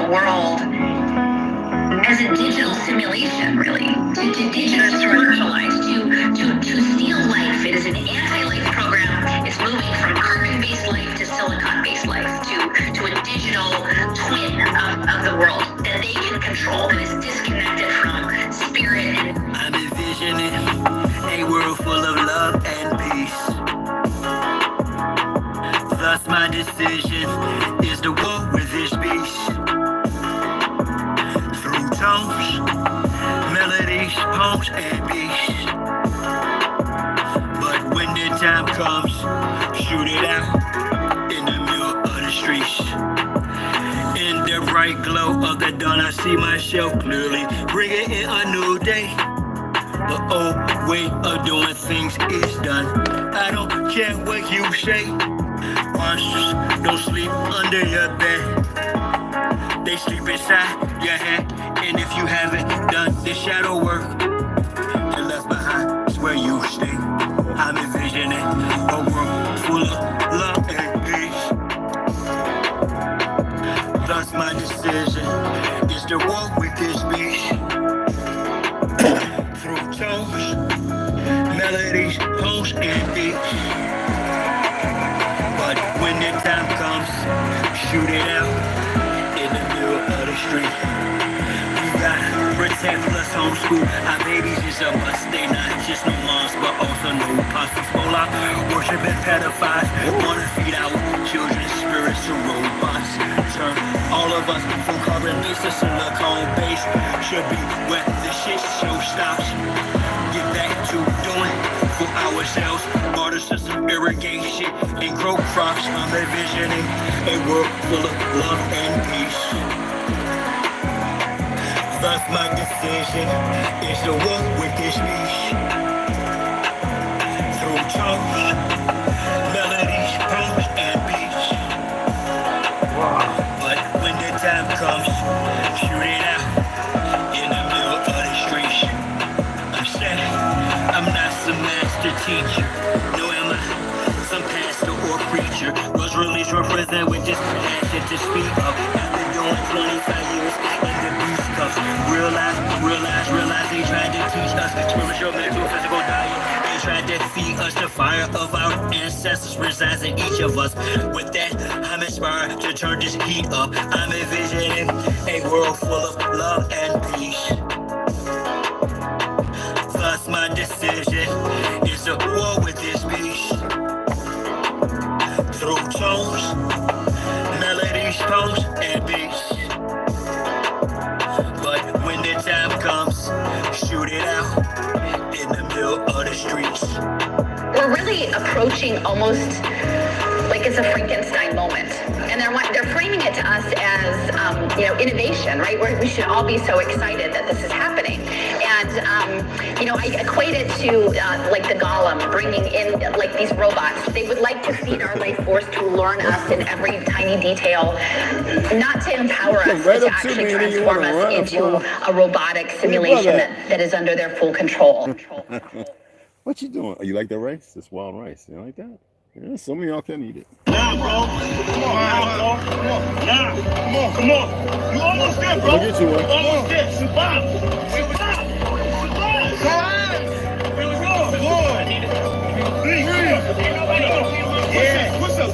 the world as a digital simulation, really, to digitalize, to steal life. It is an anti-life program. It's moving from carbon-based life to silicon-based life, to a digital twin of the world that they can control, that is disconnected from spirit. I'm envisioning a world full of love and peace. Thus my decision is to walk with this beast. Through tones, melodies, poems, and beats. But when the time comes, shoot it out in the middle of the streets. In the bright glow of the dawn, I see myself clearly, bringing in a new day. The old way of doing things is done. I don't care what you say. Monsters don't sleep under your bed. They sleep inside your head. And if you haven't done the shadow work, you're left behind is where you stay. I'm envisioning a world full of love and peace. Thus my decision is to walk with this beast. Through tones, melodies, poems, and beats. But when the time comes, shoot it out in the middle of the street. We gotta protect plus homeschool. Our babies is a must. They not just no moms, but also no pops. Spola, worshiping pedophiles. Wanna feed our children's spirits to robots. Turn all of us from carbon-based to silicone-based. Should be where the shit show stops. Get back to doing for ourselves. Water system, irrigation, and grow crops. I'm envisioning a world full of love and peace. Thus my decision is to walk with this beast. Through tones, melodies, poems, and beats. But when the time comes, shoot it out in the middle of the streets. I'm sad, I'm not some master teacher. No, am I some pastor or preacher? Was released from prison with just passion to speak up. After doing 25 years in the beast cuffs. Realize they tried to teach us spiritual, mental, physical diet. They tried to feed us the fire of our ancestors resides in each of us. With that, I'm inspired to turn this heat up. I'm envisioning a world full of love and peace. Thus my decision is to war with this beast. Through tones, melodies, poems, and beats. But when the time comes, shoot it out in the middle of the streets. We're really approaching almost like it's a Frankenstein moment. And they're framing it to us as, innovation, right? Where we should all be so excited that this is happening. And, I equate it to like the Golem bringing in like these robots. They would like to feed our life force to learn us in every tiny detail, not to empower us, but to actually transform us into a robotic simulation that is under their full control. What you doing? Oh, you like that rice? This wild rice. You like that? Yeah, some of y'all can eat it. Nah, bro. Come on. Come on. You almost there, bro. I'll get you one. Almost there. Survive. Survive. Here we go. Yeah. What's up?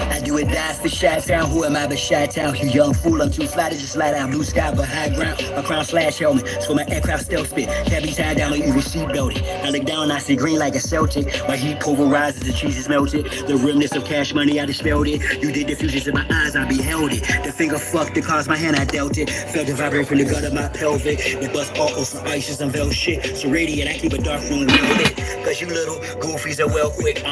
I do it die for Chi-Town. Who am I but Chi-Town? You young fool, I'm too fly to just slide out. Blue sky but high ground. My crown slash helmet. So my aircraft stealth spit. Can't be tied down or even seat belted. I look down, I see green like a Celtic. My heat pulverizes, the cheese is melted. The remnants of cash money, I dispelled it. You did the fusions in my eyes, I beheld it. The finger fucked, the cards, my hand, I dealt it. Felt the vibrate from the gut of my pelvic. The bust all some ices and velvet shit. So radiant, I keep a dark room well lit. Cause you little goofies are well quick.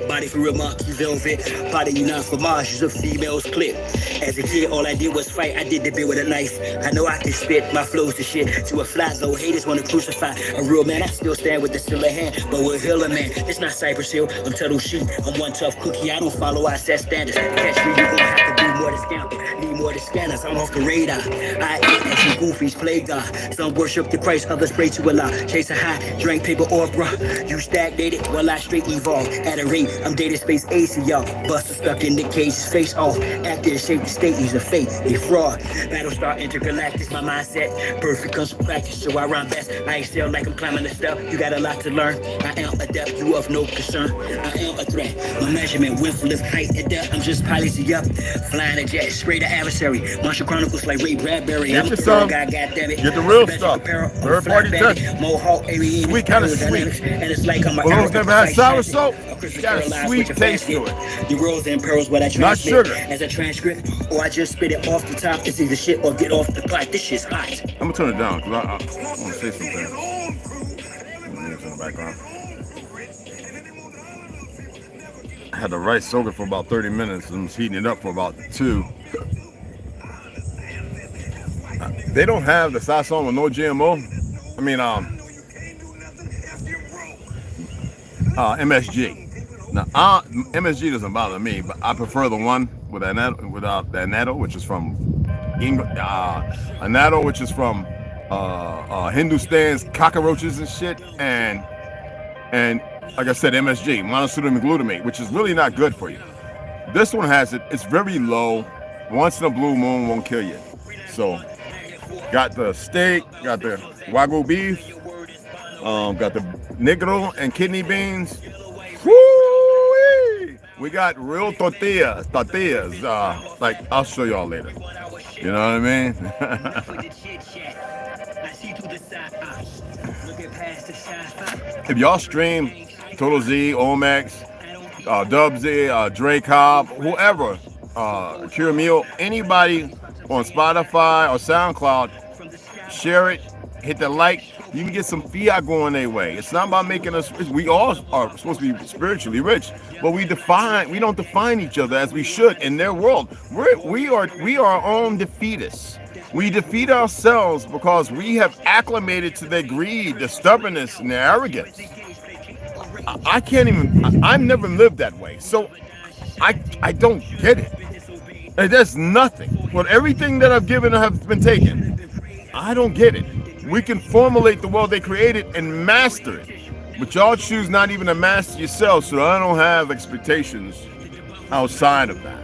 Body for real monkey velvet. Body you not for Mars, use a female's clip. As a kid, all I did was fight. I did the bit with a knife. I know I can spit my flows to shit. To a fly though, haters wanna crucify a real man. I still stand with the stiller hand, but we're healer man. It's not Cypress Hill, I'm Tuttle Sheep. I'm one tough cookie, I don't follow, I set standards. Catch me, you gon' have to do more to scam. Need more to scanners, I'm off the radar. I ain't as you goofies play God. Some worship the Christ, others pray to Allah. Chase a high, drink paper or bruh. You stagnated while I straight evolve. At a rate, I'm data space AC, y'all. Buster stuck in the cages face off. After the shape the state, he's a fake, a fraud. Battlestar intergalactic, my mindset. Perfect comes from practice, so I rhyme best. I excel like I'm climbing the step. You got a lot to learn. I am adept, you of no concern. I am a threat. My measurement, width, lift, height, and depth. I'm just piloting up. Flying a jet, straight to adversary. Martial Chronicles like Ray Bradbury. Get I'm your the some. guy, goddammit. Get the real stuff. Third party touch. Mohawk, alien, Sweet, kind of sweet. and it's like I'm a For those never had sour soap, it's got a sweet taste to it. The rules and pearls, what I transmit. Not sugar. As a transcript, or I just spit it off the top. It's either shit or get off the pot. This shit's hot. I'm gonna turn it down because I want to say something. Music in the background. I had the rice soaking for about 30 minutes and was heating it up for about 2. They don't have the sazon with no GMO. I mean, MSG. Now, MSG doesn't bother me, but I prefer the one with without the annatto, which is from annatto, which is from Hindustan's cockroaches and shit, and like I said, MSG, monosodium glutamate, which is really not good for you. This one has it. It's very low. Once in a blue moon, won't kill you. So, got the steak, got the wagyu beef, got the negro and kidney beans. Woo-wee! We got real tortillas. Like, I'll show y'all later. You know what I mean? If y'all stream Total Z, Omax, Dub Z, Dre Cobb, whoever, Cure Meal, anybody on Spotify or SoundCloud, share it, hit the like. You can get some fiat going their way. It's not about making us rich. We all are supposed to be spiritually rich, but we don't define each other as we should in their world. We are our own defeatists. We defeat ourselves because we have acclimated to their greed, their stubbornness, and their arrogance. I can't even. I've never lived that way, so I don't get it. And there's nothing. When everything that I've given has been taken, I don't get it. We can formulate the world they created and master it, but y'all choose not even to master yourself. So I don't have expectations outside of that.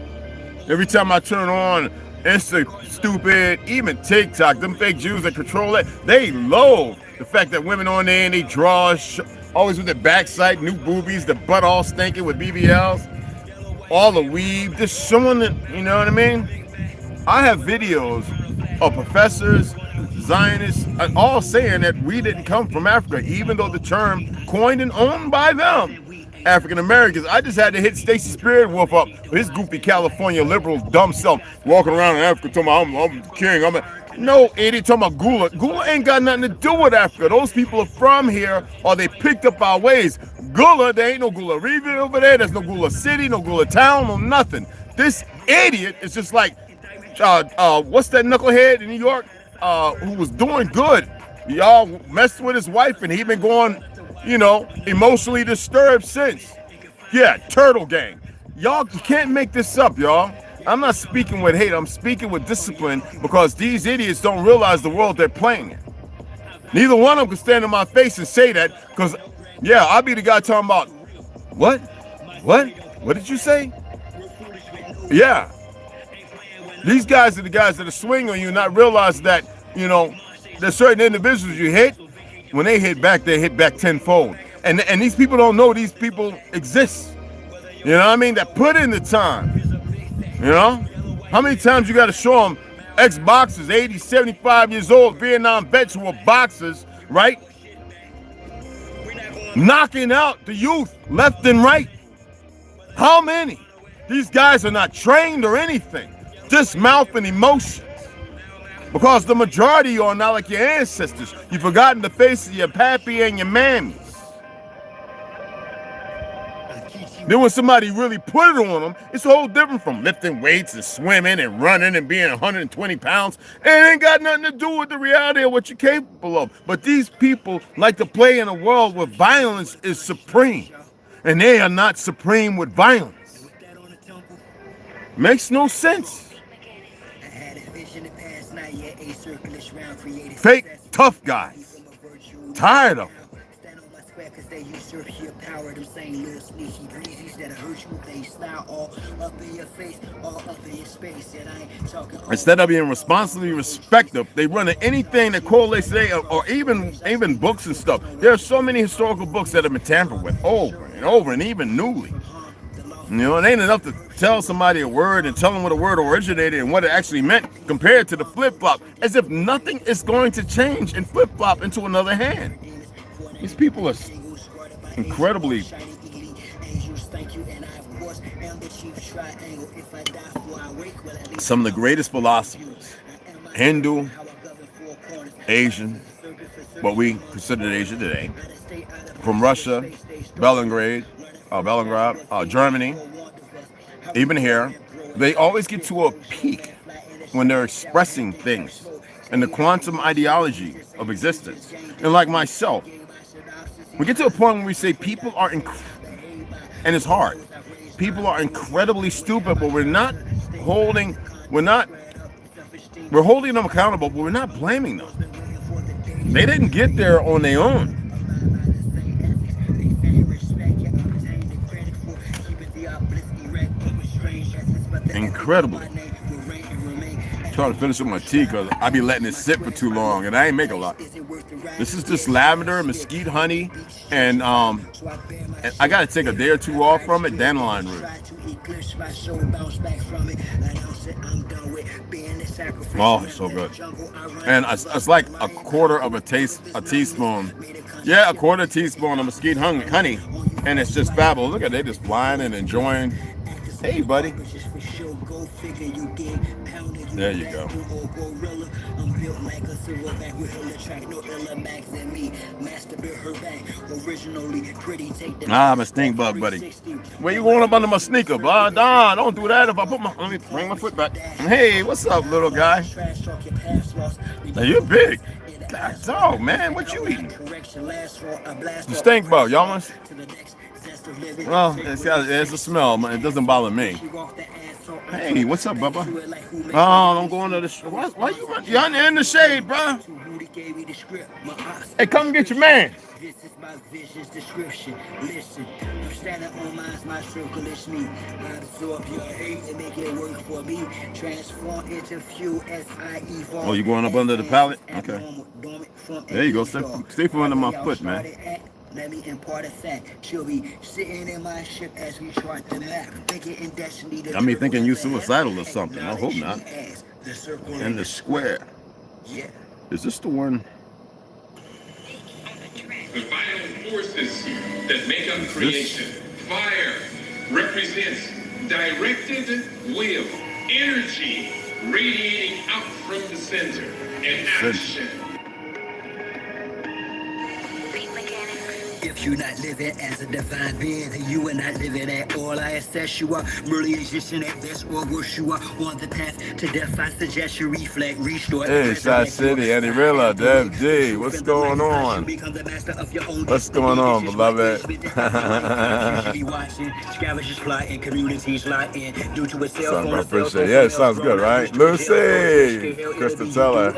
Every time I turn on Insta, stupid, even TikTok, them fake Jews that control it, they loathe the fact that women on there and they draw always with their backside, new boobies, the butt all stinking with BBLs, all the weave, just showing it. You know what I mean? I have videos of professors, Zionists, all saying that we didn't come from Africa, even though the term coined and owned by them, African Americans. I just had to hit Stacey Spirit Wolf up, his goofy California liberal dumb self, walking around in Africa talking about I'm king. No, idiot, talking about Gula. Gula ain't got nothing to do with Africa. Those people are from here, or they picked up our ways. Gula, there ain't no Gula River over there. There's no Gula City, no Gula Town, no nothing. This idiot is just like, what's that knucklehead in New York? Who was doing good. Y'all messed with his wife and he been going, emotionally disturbed since. Yeah, Turtle Gang. Y'all can't make this up, y'all. I'm not speaking with hate. I'm speaking with discipline because these idiots don't realize the world they're playing in. Neither one of them can stand in my face and say that because, yeah, I'll be the guy talking about, what? What did you say? Yeah. These guys are the guys that are swinging on you, not realize that, there's certain individuals you hit. When they hit back tenfold. And these people don't know these people exist. You know what I mean? That put in the time. How many times you got to show them ex-boxers, 80, 75 years old, Vietnam vets who are boxers, right? Knocking out the youth left and right. How many? These guys are not trained or anything. Just mouth and emotions. Because the majority are not like your ancestors. You've forgotten the face of your pappy and your mammies. Then when somebody really put it on them, it's a whole different from lifting weights and swimming and running and being 120 pounds. And it ain't got nothing to do with the reality of what you're capable of. But these people like to play in a world where violence is supreme. And they are not supreme with violence. Makes no sense. Fake tough guys. Tired of them. Cause they usurp your power, them same little sneaky breezes that'll hurt you. They style all up in your face, all up in your space. And I ain't talking. Instead of being responsibly respectful, they run to anything that correlates today, or even books and stuff. There are so many historical books that have been tampered with over and over, and even newly. You know, it ain't enough to tell somebody a word and tell them what a word originated and what it actually meant compared to the flip-flop, as if nothing is going to change and flip-flop into another hand. These people are incredibly some of the greatest philosophers, Hindu, Asian, what we consider Asia today, from Russia, Belgrade, Germany, even here, they always get to a peak when they're expressing things and the quantum ideology of existence. And like myself, we get to a point where we say people are, and it's hard, people are incredibly stupid, but we're holding them accountable, but we're not blaming them. They didn't get there on their own. Incredibly. I'm trying to finish with my tea because I be letting it sit for too long, and I ain't make a lot. This is just lavender, mesquite honey, and I gotta take a day or two off from it, dandelion root. Oh, it's so good. And it's like a quarter of a teaspoon. Yeah, a quarter teaspoon of mesquite honey, and it's just fabulous. Look at they just flying and enjoying. Hey, buddy. There you go. Ah, my stink bug, buddy. Where you going up under my sneaker, bud? Nah, don't do that. If I let me bring my foot back. Hey, what's up, little guy? Now you're big. God, dog, man, what you eating? Some stink bug, y'all want? Well, it's a smell. It doesn't bother me. Hey, what's up, Bubba? Oh, I'm going to the why you run? You're in the shade, bro. Hey, come get your man. This is my vision's description. Listen, I'm standing on my circle, it's me. I absorb your hate and make it work for me. Transform into fuel as I evolve. Oh, you going up under the pallet? Okay. There you go. Stay from under my foot, man. Let me impart a fact. She'll be sitting in my ship as we chart the map. Thinking in destiny. Got me thinking you suicidal or something. I hope not. And the square. Yeah. Is this the one? The vital forces that make up creation. Fire represents directed will, energy radiating out from the center, and action. If you're not living as a divine being, then you are not living at all. I assess you are merely existing at best or worse. You are on the path to death. I suggest you reflect, restore. Hey, South City, Eddie Rilla, Dev G, what's going on? What's going on, beloved? Yeah, it sounds good, right? Lucy, Crystal Teller.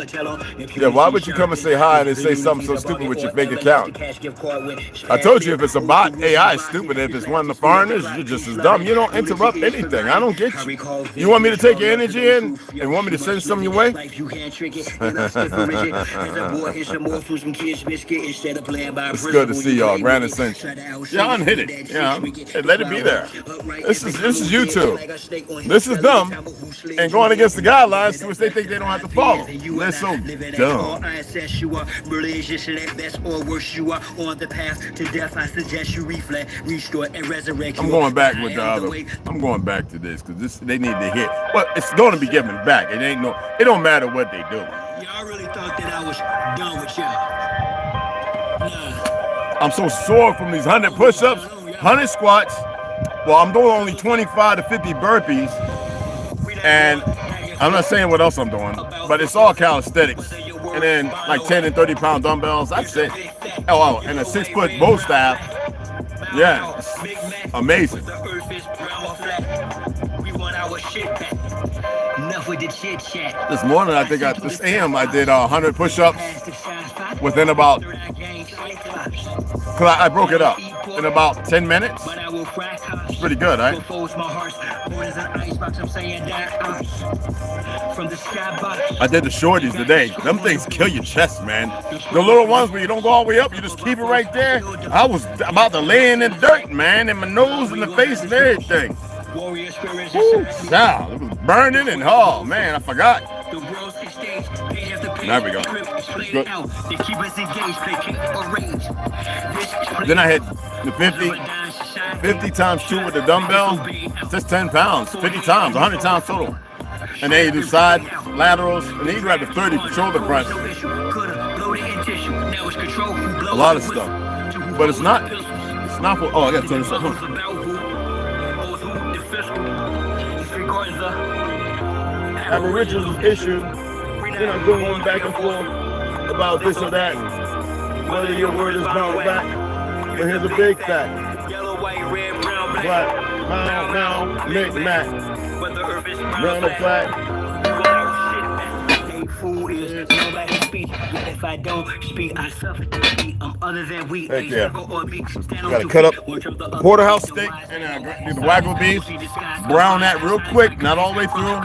Yeah, why would you come and say hi and then say something so stupid with your fake account? I told you if it's a bot, AI is stupid. If it's one of the foreigners, you're just as dumb. You don't interrupt anything. I don't get you. You want me to take your energy in and want me to send some your way? It's good to see y'all. Grand Ascension. Yeah, unhit it. Yeah, hey, let it be there. This is YouTube. This is them and going against the guidelines to which they think they don't have to follow. They're so dumb. To death, I suggest you reflect, restore, and resurrect. I'm going back with the other. I'm going back to this because they need to hit. Well, it's going to be given back. It don't matter what they do. Y'all really thought that I was done with y'all. Nah. I'm so sore from these 100 push-ups, 100 squats. Well, I'm doing only 25 to 50 burpees, and I'm not saying what else I'm doing, but it's all calisthenics. And then like 10 and 30 pound dumbbells. That's it. Oh, and a 6-foot bow staff. Yeah, it's amazing. This morning, I think this AM I did 100 push-ups within about 'Cause I broke it up in about 10 minutes. It's pretty good, right? I did the shorties today. Them things kill your chest, man. The little ones where you don't go all the way up, you just keep it right there. I was about to lay in the dirt, man, in my nose and the face and everything. Woo, wow, it was burning and oh man, I forgot. There we go. Good. Then I hit the 50 times 2 with the dumbbell. Just 10 pounds, 50 times, 100 times total. And then you do side laterals, and then you grab the 30 for shoulder press. A lot of stuff, but it's not for. Oh, I got to turn this up. Aboriginals issue. Then I'm going back and forth about this or that. Whether your word is bound back, but here's a big fact. Black, mound, knick-knack. Brown or black. Food is nobody speak. If I don't speak, I suffer. I'm other than we. Heck yeah. Gotta cut up porterhouse steak and the wagyu beef. Brown that real quick, not all the way through.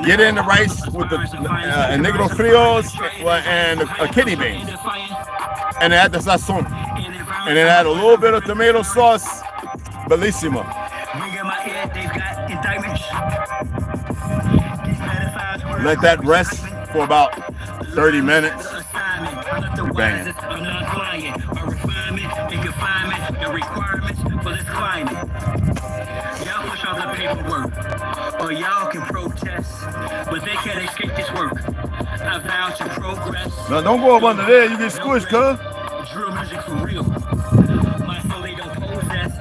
Get in the rice with the negro frios and a kidney bean. And add the sazon. And then add a little bit of tomato sauce. Bellissimo. Let that rest for about 30 minutes. Bang it. Y'all push off the paperwork, or y'all can protest, but they can't escape this work. I vow to progress. Now don't go up under there, you get squished, cuz. Drill music for real. My soul they don't possess.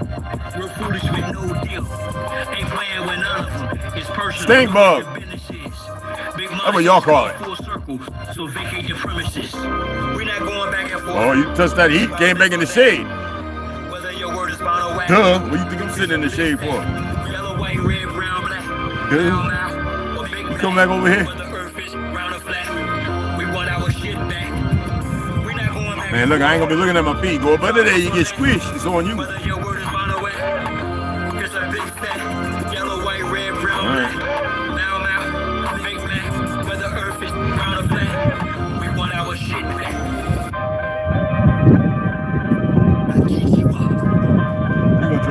Real foolish with no deal. Ain't playing with none of them. It's personal. Stink bug. That's what y'all call it. So vacate the premises. We're not going back and forth. Oh, you touched that heat, came back in the shade. Whether your word is bound or wax. Duh, what you think I'm sitting in the shade for? Yellow, white, red, brown, black. Good. You come back over here. We want our shit back. We're not going back. Man, look, I ain't gonna be looking at my feet. Go up under there, you get squished. It's on you. Whether your word is bound or wax. It's a big fat. Yellow, white, red, brown, black.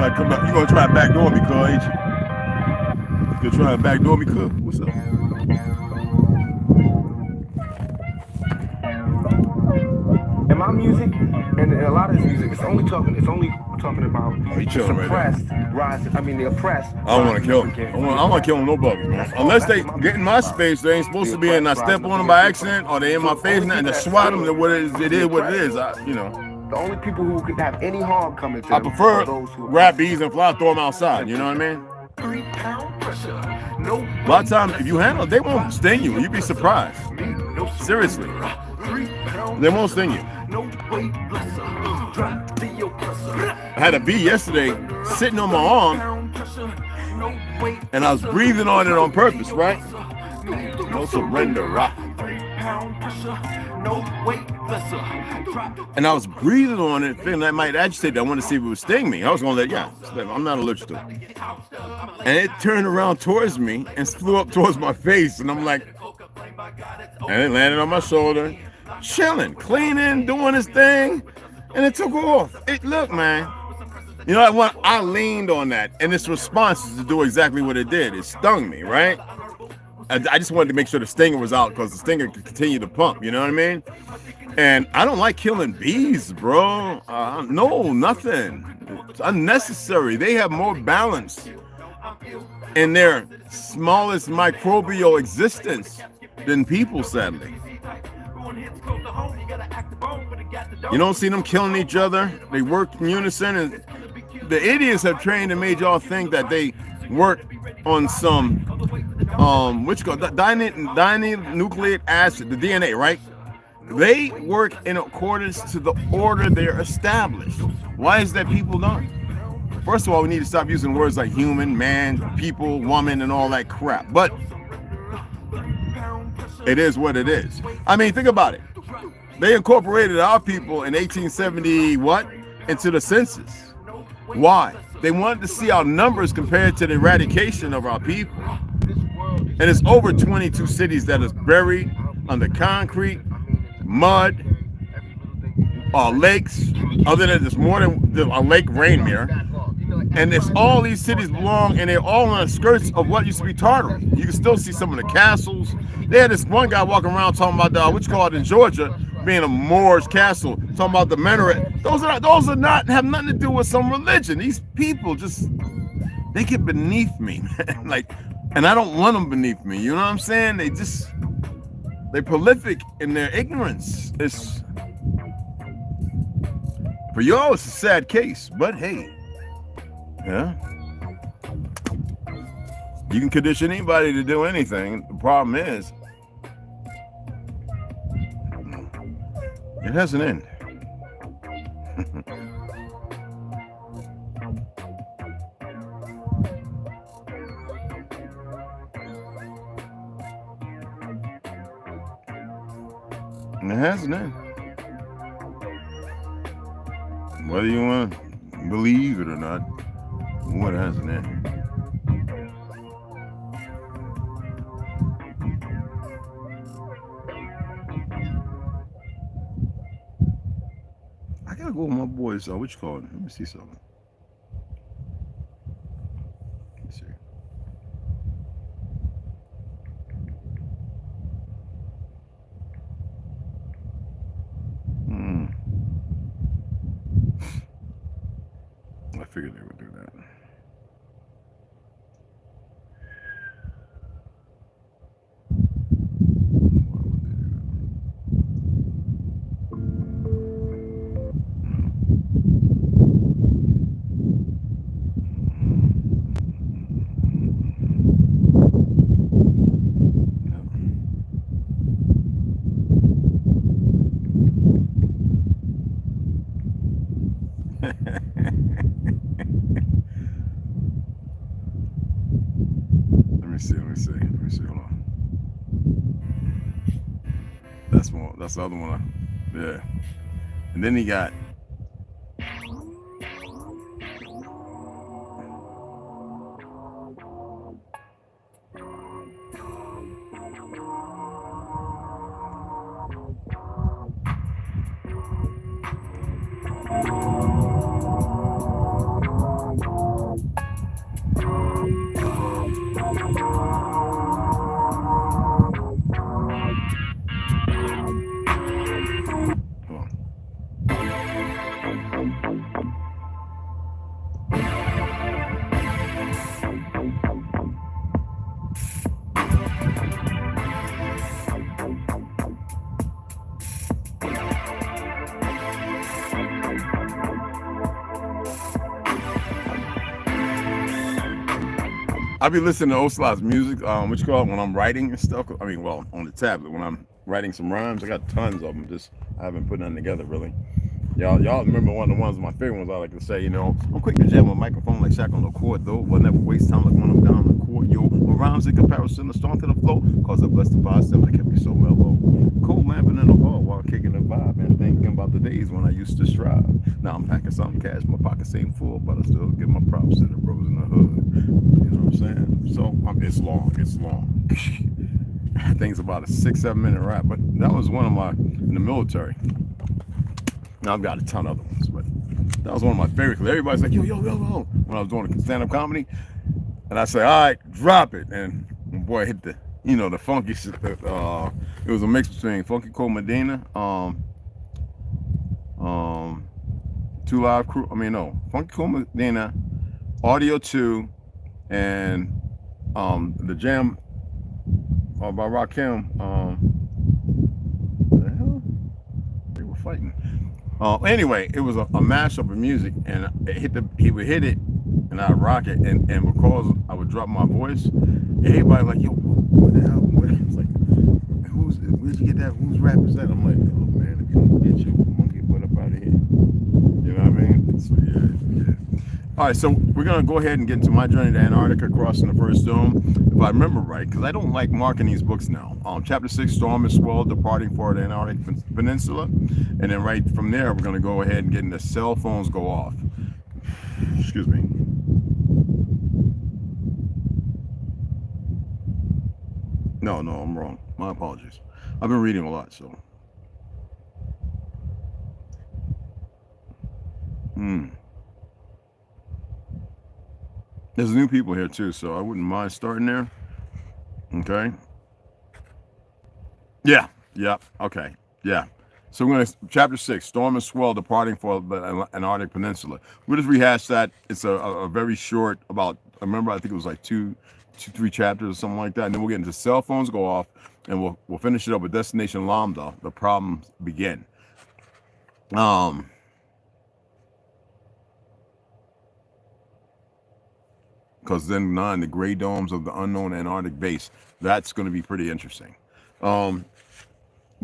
You gonna try to backdoor me, cuz, ain't you? You gonna try to backdoor me, cuz? What's up? In my music, and a lot of this music, it's only talking about the suppressed rise. I mean, the oppressed. I don't want to kill them. I don't want to kill them, no buggers, man. Unless they get in my space, they ain't supposed to be in. I step on them by accident, or they in my face and I swat them. Then what it is what it is. You know. The only people who could have any harm coming to them I prefer grab bees and fly, throw them outside. You know what I mean? A lot of times, if you handle it, they won't sting you. You'd be surprised. Seriously. They won't sting you. I had a bee yesterday sitting on my arm, and I was breathing on it on purpose, right? No surrender, rock. And I was breathing on it, thinking that might agitate it. I wanted to see if it would sting me. I was going to let I'm not allergic to it. And it turned around towards me and flew up towards my face. And I'm like, and it landed on my shoulder, chilling, cleaning, doing his thing. And it took off. Look, man. You know, I leaned on that. And its response is to do exactly what it did. It stung me, right? I just wanted to make sure the stinger was out because the stinger could continue to pump, you know what I mean? And I don't like killing bees, bro. No, nothing. It's unnecessary. They have more balance in their smallest microbial existence than people, sadly. You don't see them killing each other. They work in unison, and the idiots have trained and made y'all think that they work on some dinucleic acid, the DNA, right? They work in accordance to the order they're established. Why is that people don't? First of all, we need to stop using words like human, man, people, woman, and all that crap. But it is what it is. I mean, think about it. They incorporated our people in 1870, what? into the census. Why? They wanted to see our numbers compared to the eradication of our people. And it's over 22 cities that is buried under concrete, mud, lakes. Other than there's more than a Lake Rainier. And it's all these cities belong, and they're all on the skirts of what used to be Tartary. You can still see some of the castles. They had this one guy walking around talking about what you call it in Georgia, being a Moorish castle, talking about the minaret. Those are not have nothing to do with some religion. These people just, they get beneath me, man. Like, and I don't want them beneath me. You know what I'm saying? They're prolific in their ignorance. It's, for y'all, it's a sad case, but hey, yeah. You can condition anybody to do anything. The problem is, it has an end. And it has an end. Whether you want to believe it or not, what has an end? I gotta go with my boys. What you call it? Let me see something. Let me see. I figured they would do that. Why would they do that? Let me see, hold on. That's the other one. Yeah. And then he got, I be listening to Ocelot's music, what you call it, when I'm writing and stuff. I mean, well, on the tablet, when I'm writing some rhymes, I got tons of them. Just, I haven't put none together, really. Y'all remember one of the ones, my favorite ones I like to say, you know, I'm quick to jam a microphone like Shaq on the court, though. But never waste time like when I'm down on the court, yo. With rhymes in comparison to strong to the flow, cause I blessed the vibe, simply kept me so mellow. Cold lamping in the hall while kicking the vibe and thinking about the days when I used to strive. Now I'm packing some cash, my pockets ain't full, but I still give my props to the bros in the hood. You know what I'm saying? So it's long. I think it's about a 6-7 minute rap, but that was one of my, in the military. Now I've got a ton of other ones, but that was one of my favorites. Everybody's like, yo, when I was doing stand-up comedy. And I say, all right, drop it. And my boy hit the, you know, the funky shit. It was a mix between Funky Cole Medina, Two Live Crew, Funky Cole Medina, Audio 2, and the jam by Rakim. What the hell? They were fighting. Anyway, it was a mashup of music, and he would hit it, and I'd rock it, and because I would drop my voice, everybody like, yo, what the hell? It's like, where'd you get that? Whose rap is that? I'm like, oh man, if you don't get your monkey butt up out of here. You know what I mean? So, yeah. All right, so we're going to go ahead and get into my journey to Antarctica, crossing the first dome, if I remember right, because I don't like marking these books now. Chapter 6, Storm and Swell, departing for the Antarctic Peninsula. And then right from there, we're going to go ahead and get into cell phones go off. Excuse me. No, I'm wrong. My apologies. I've been reading a lot, so. There's new people here too, so I wouldn't mind starting there. Okay. Yeah. Okay. Yeah. So we're going to chapter 6, Storm and Swell, departing for the Antarctic Peninsula. We'll just rehash that. It's a very short, I think it was like two, 3 chapters or something like that. And then we'll get into cell phones go off, and we'll finish it up with Destination Lambda. The problems begin. Because then 9, the gray domes of the unknown Antarctic base. That's going to be pretty interesting. But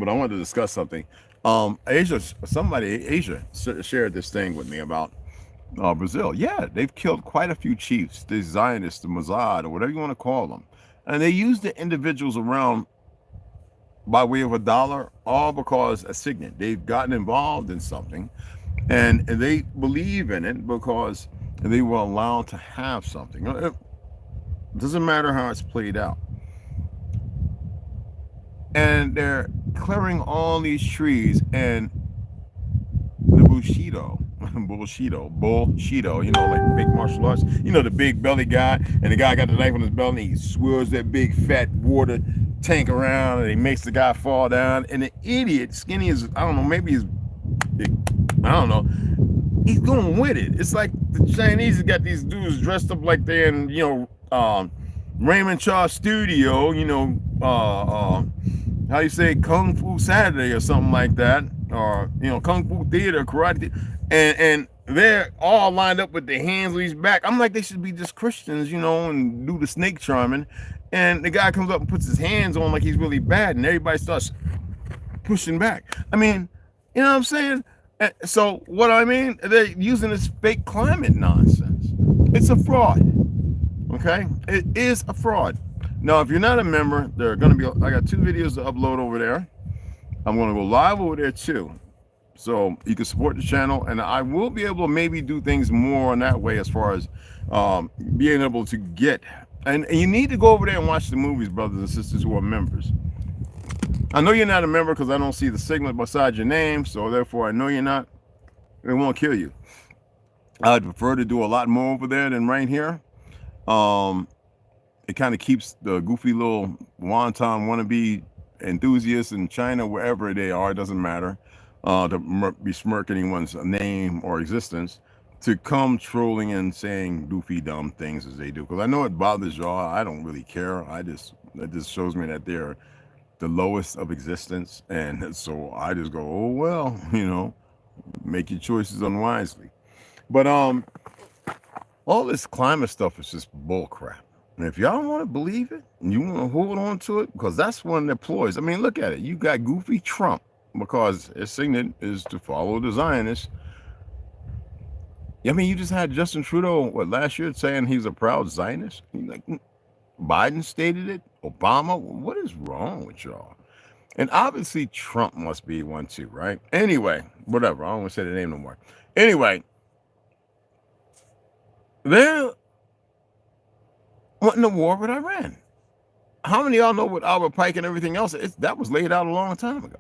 I wanted to discuss something. Asia shared this thing with me about Brazil. Yeah, they've killed quite a few chiefs, the Zionists, the Mossad, or whatever you want to call them. And they use the individuals around by way of $1, all because a signet. They've gotten involved in something, and they believe in it because they were allowed to have something. It doesn't matter how it's played out. And they're clearing all these trees, and the Bushido, like big martial arts, the big belly guy, and the guy got the knife on his belly, and he swirls that big fat water tank around, and he makes the guy fall down. And the idiot, skinny as, I don't know, maybe he's, I don't know, he's going with it. It's like the Chinese got these dudes dressed up like they're in, Raymond Shaw Studio, how you say, Kung Fu Saturday or something like that, or Kung Fu Theater, Karate, and they're all lined up with their hands on his back. I'm like, they should be just Christians, and do the snake charming. And the guy comes up and puts his hands on like he's really bad, and everybody starts pushing back. I mean, you know what I'm saying? So what I mean, they're using this fake climate nonsense. It's a fraud. Okay, it is a fraud. Now, if you're not a member, there are going to be, I got 2 videos to upload over there. I'm going to go live over there too, so you can support the channel, and I will be able to maybe do things more in that way as far as being able to get, and you need to go over there and watch the movies, brothers and sisters who are members. I know you're not a member because I don't see the signet beside your name, so therefore I know you're not. It won't kill you. I'd prefer to do a lot more over there than right here. It kind of keeps the goofy little wonton wannabe enthusiasts in China, wherever they are, it doesn't matter, to besmirk anyone's name or existence, to come trolling and saying goofy, dumb things as they do. Because I know it bothers y'all. I don't really care. It just shows me that they're the lowest of existence. And so I just go, oh, well, make your choices unwisely. But all this climate stuff is just bull crap. And if y'all want to believe it and you want to hold on to it, because that's one of their ploys. I mean, look at it. You got goofy Trump, because his signet is to follow the Zionists. I mean, you just had Justin Trudeau, last year saying he's a proud Zionist? Biden stated it. Obama. What is wrong with y'all? And obviously Trump must be one too, right? Anyway, whatever. I don't want to say the name no more. Anyway, they're wanting a war with Iran. How many of y'all know what Albert Pike and everything else is? That was laid out a long time ago.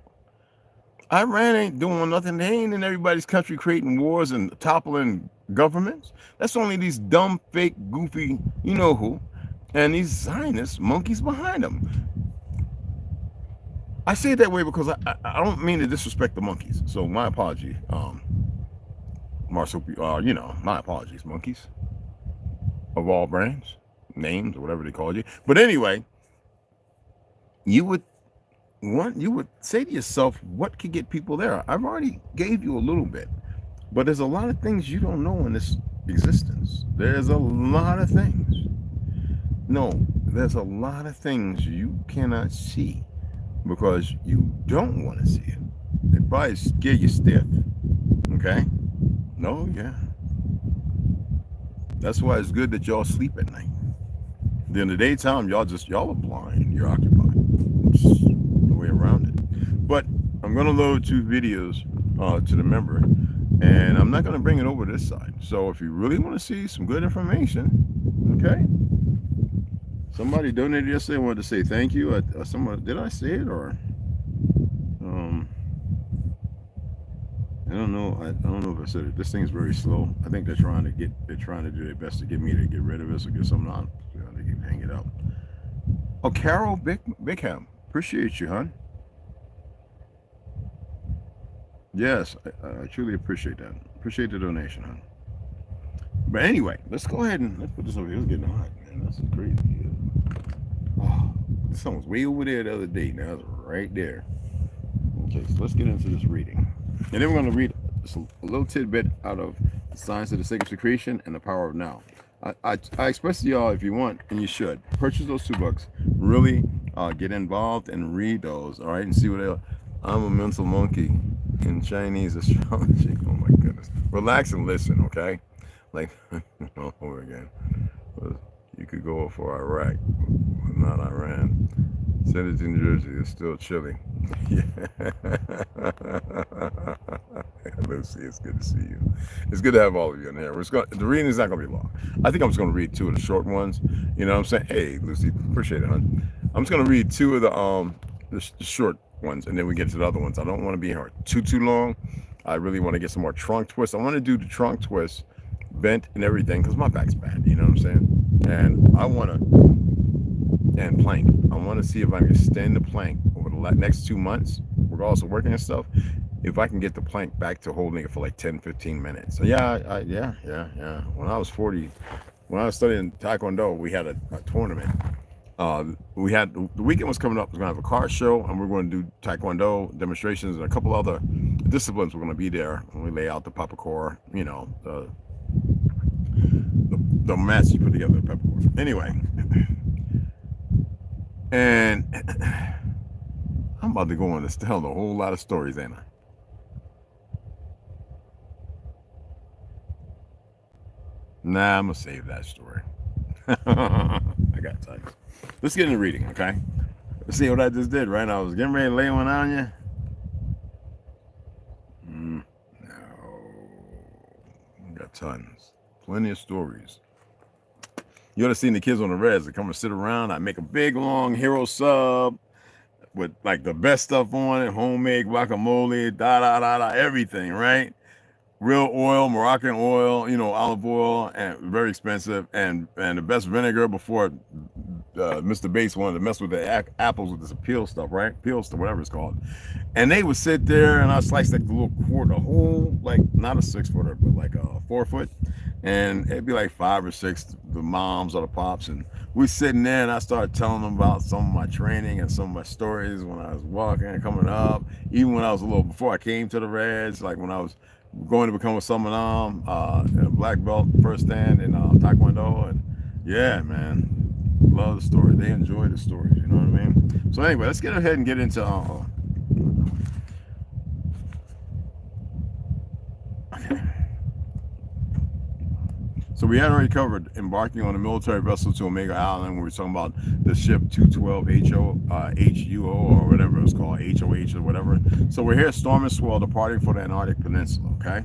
Iran ain't doing nothing. They ain't in everybody's country creating wars and toppling governments. That's only these dumb, fake, goofy, you know who, and these Zionist monkeys behind them. I say it that way because I don't mean to disrespect the monkeys. So my apology, Marsupial, my apologies, monkeys of all brands, names, or whatever they call you. But anyway, you would say to yourself, what could get people there? I've already gave you a little bit, but there's a lot of things you don't know in this existence. There's a lot of things. No, there's a lot of things you cannot see because you don't want to see it. It probably scare you stiff. Okay? No, yeah. That's why it's good that y'all sleep at night. Then in the daytime, y'all are blind. You're occupied. It's the way around it. But I'm gonna load 2 videos to the member, and I'm not gonna bring it over this side. So if you really want to see some good information, okay. Somebody donated yesterday. Wanted to say thank you. Someone, did I say it or? I don't know. I don't know if I said it. This thing's very slow. I think they're trying to do their best to get me to get rid of it, or get something on. So they can hang it up. Oh, Carol Bickham, appreciate you, hon. Yes, I truly appreciate that. Appreciate the donation, hon. But anyway, let's go ahead and let's put this over here. It's getting hot, man. That's crazy. Oh, the sun was way over there the other day. Now it's right there. Okay, so let's get into this reading. And then we're going to read just a little tidbit out of The Science of the Sacred Secretion and The Power of Now. I express to y'all, if you want, and you should, purchase those 2 books. Really get involved and read those, all right? And see what else. I'm a mental monkey in Chinese astrology. Oh, my goodness. Relax and listen, okay? Like, over again. You could go for Iraq, but not Iran. Send it to New Jersey. It's still chilly. Yeah. Lucy, it's good to see you. It's good to have all of you in here. The reading is not going to be long. I think I'm just going to read 2 of the short ones. You know what I'm saying? Hey, Lucy, appreciate it, hon. I'm just going to read 2 of the short ones, and then we get to the other ones. I don't want to be here too long. I really want to get some more trunk twists. I want to do the trunk twist, bent and everything, because my back's bad. You know what I'm saying? And I want to. And plank. I want to see if I can extend the plank over the next 2 months. We're also working and stuff. If I can get the plank back to holding it for like 10-15 minutes. So yeah. When I was 40, when I was studying Taekwondo, we had a tournament. We had the weekend was coming up. We're gonna have a car show, and we're going to do Taekwondo demonstrations and a couple other disciplines. We're going to be there when we lay out the Peppercore. You know, the mats you put together, the Peppercore. Anyway. And I'm about to go on to tell a whole lot of stories, ain't I? Nah, I'm going to save that story. I got time. Let's get into reading, okay? Let's see what I just did, right? I was getting ready to lay one on you. No. I got tons. Plenty of stories. You ought to seen the kids on the res. They come and sit around. I make a big, long hero sub with like the best stuff on it. Homemade guacamole, everything, right? Real oil, Moroccan oil, you know, olive oil, and very expensive. And the best vinegar before Mr. Bates wanted to mess with the apples with this peel stuff, right? Peel stuff, whatever it's called. And they would sit there, and I sliced like the little quarter, a whole, like, not a 6-footer, but like a 4-foot. And it'd be like 5 or 6, the moms or the pops, and we're sitting there, and I started telling them about some of my training and some of my stories when I was walking and coming up, even when I was before I came to the Reds, like when I was going to become a Summonam, a black belt, first stand in Taekwondo, and yeah, man, love the story. They enjoy the stories, you know what I mean? So anyway, let's get ahead and get into okay. So we had already covered embarking on a military vessel to Omega Island. We were talking about the ship 212 HUO or whatever it's called, HOH or whatever. So we're here, storm and swell, departing for the Antarctic Peninsula, okay?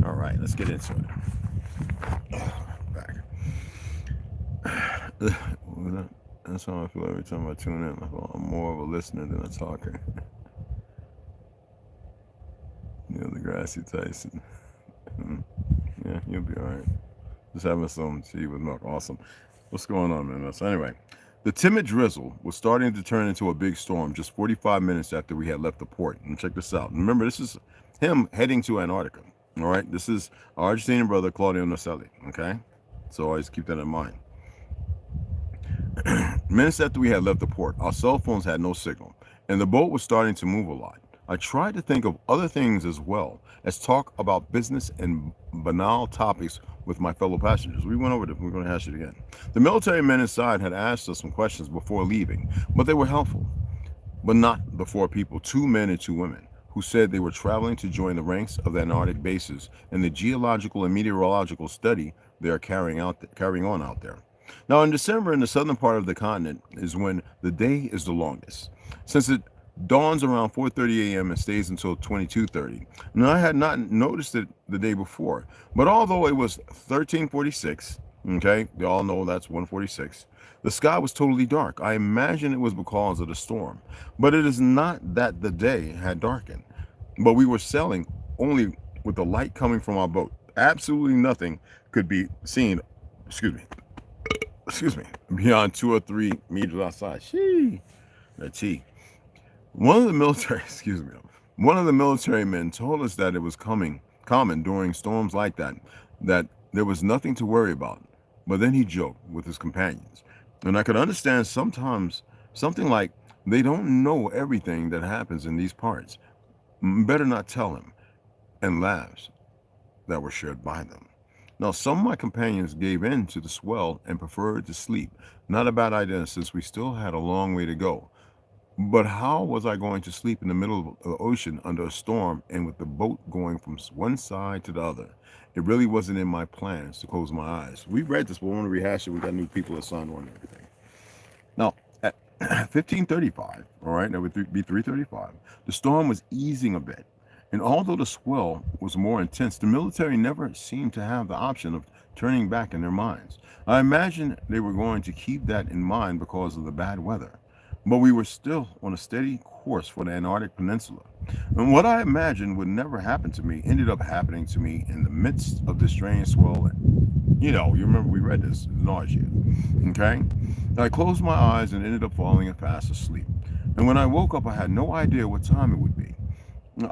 All right, let's get into it. Back. That's how I feel every time I tune in. I feel I'm more of a listener than a talker. Neil deGrasse Tyson. Yeah, you'll be all right. Just having some tea with milk. Awesome. What's going on, man? So anyway, the timid drizzle was starting to turn into a big storm just 45 minutes after we had left the port. And check this out. Remember, this is him heading to Antarctica. All right? This is our Argentinian brother, Claudio Naselli. Okay? So always keep that in mind. Minutes after we had left the port, our cell phones had no signal, and the boat was starting to move a lot. I tried to think of other things as well as talk about business and banal topics with my fellow passengers. We went over it. We're going to hash it again. The military men inside had asked us some questions before leaving, but they were helpful. But not the 4 people, 2 men and 2 women, who said they were traveling to join the ranks of the Antarctic bases in the geological and meteorological study they are carrying on out there. Now, in December, in the southern part of the continent, is when the day is the longest, since it dawns around 4:30 a.m. and stays until 22:30. Now, I had not noticed it the day before, but although it was 1346, okay, they all know that's 146, the sky was totally dark. I imagine it was because of the storm, but it is not that the day had darkened, but we were sailing only with the light coming from our boat. Absolutely nothing could be seen, excuse me, beyond 2 or 3 meters outside. The T. One of the military men told us that it was common during storms like that there was nothing to worry about. But then he joked with his companions, and I could understand sometimes something like, they don't know everything that happens in these parts. Better not tell him, and laughs that were shared by them. Now, some of my companions gave in to the swell and preferred to sleep. Not a bad idea, since we still had a long way to go. But how was I going to sleep in the middle of the ocean under a storm and with the boat going from one side to the other? It really wasn't in my plans to close my eyes. We read this, but we want to rehash it. We got new people assigned on everything. Now, at 15:35, all right, that would be 3:35, the storm was easing a bit. And although the swell was more intense, the military never seemed to have the option of turning back in their minds. I imagine they were going to keep that in mind because of the bad weather. But we were still on a steady course for the Antarctic Peninsula. And what I imagined would never happen to me ended up happening to me in the midst of the strange swell. You remember we read this, nausea. Okay? I closed my eyes and ended up falling fast asleep. And when I woke up, I had no idea what time it would be.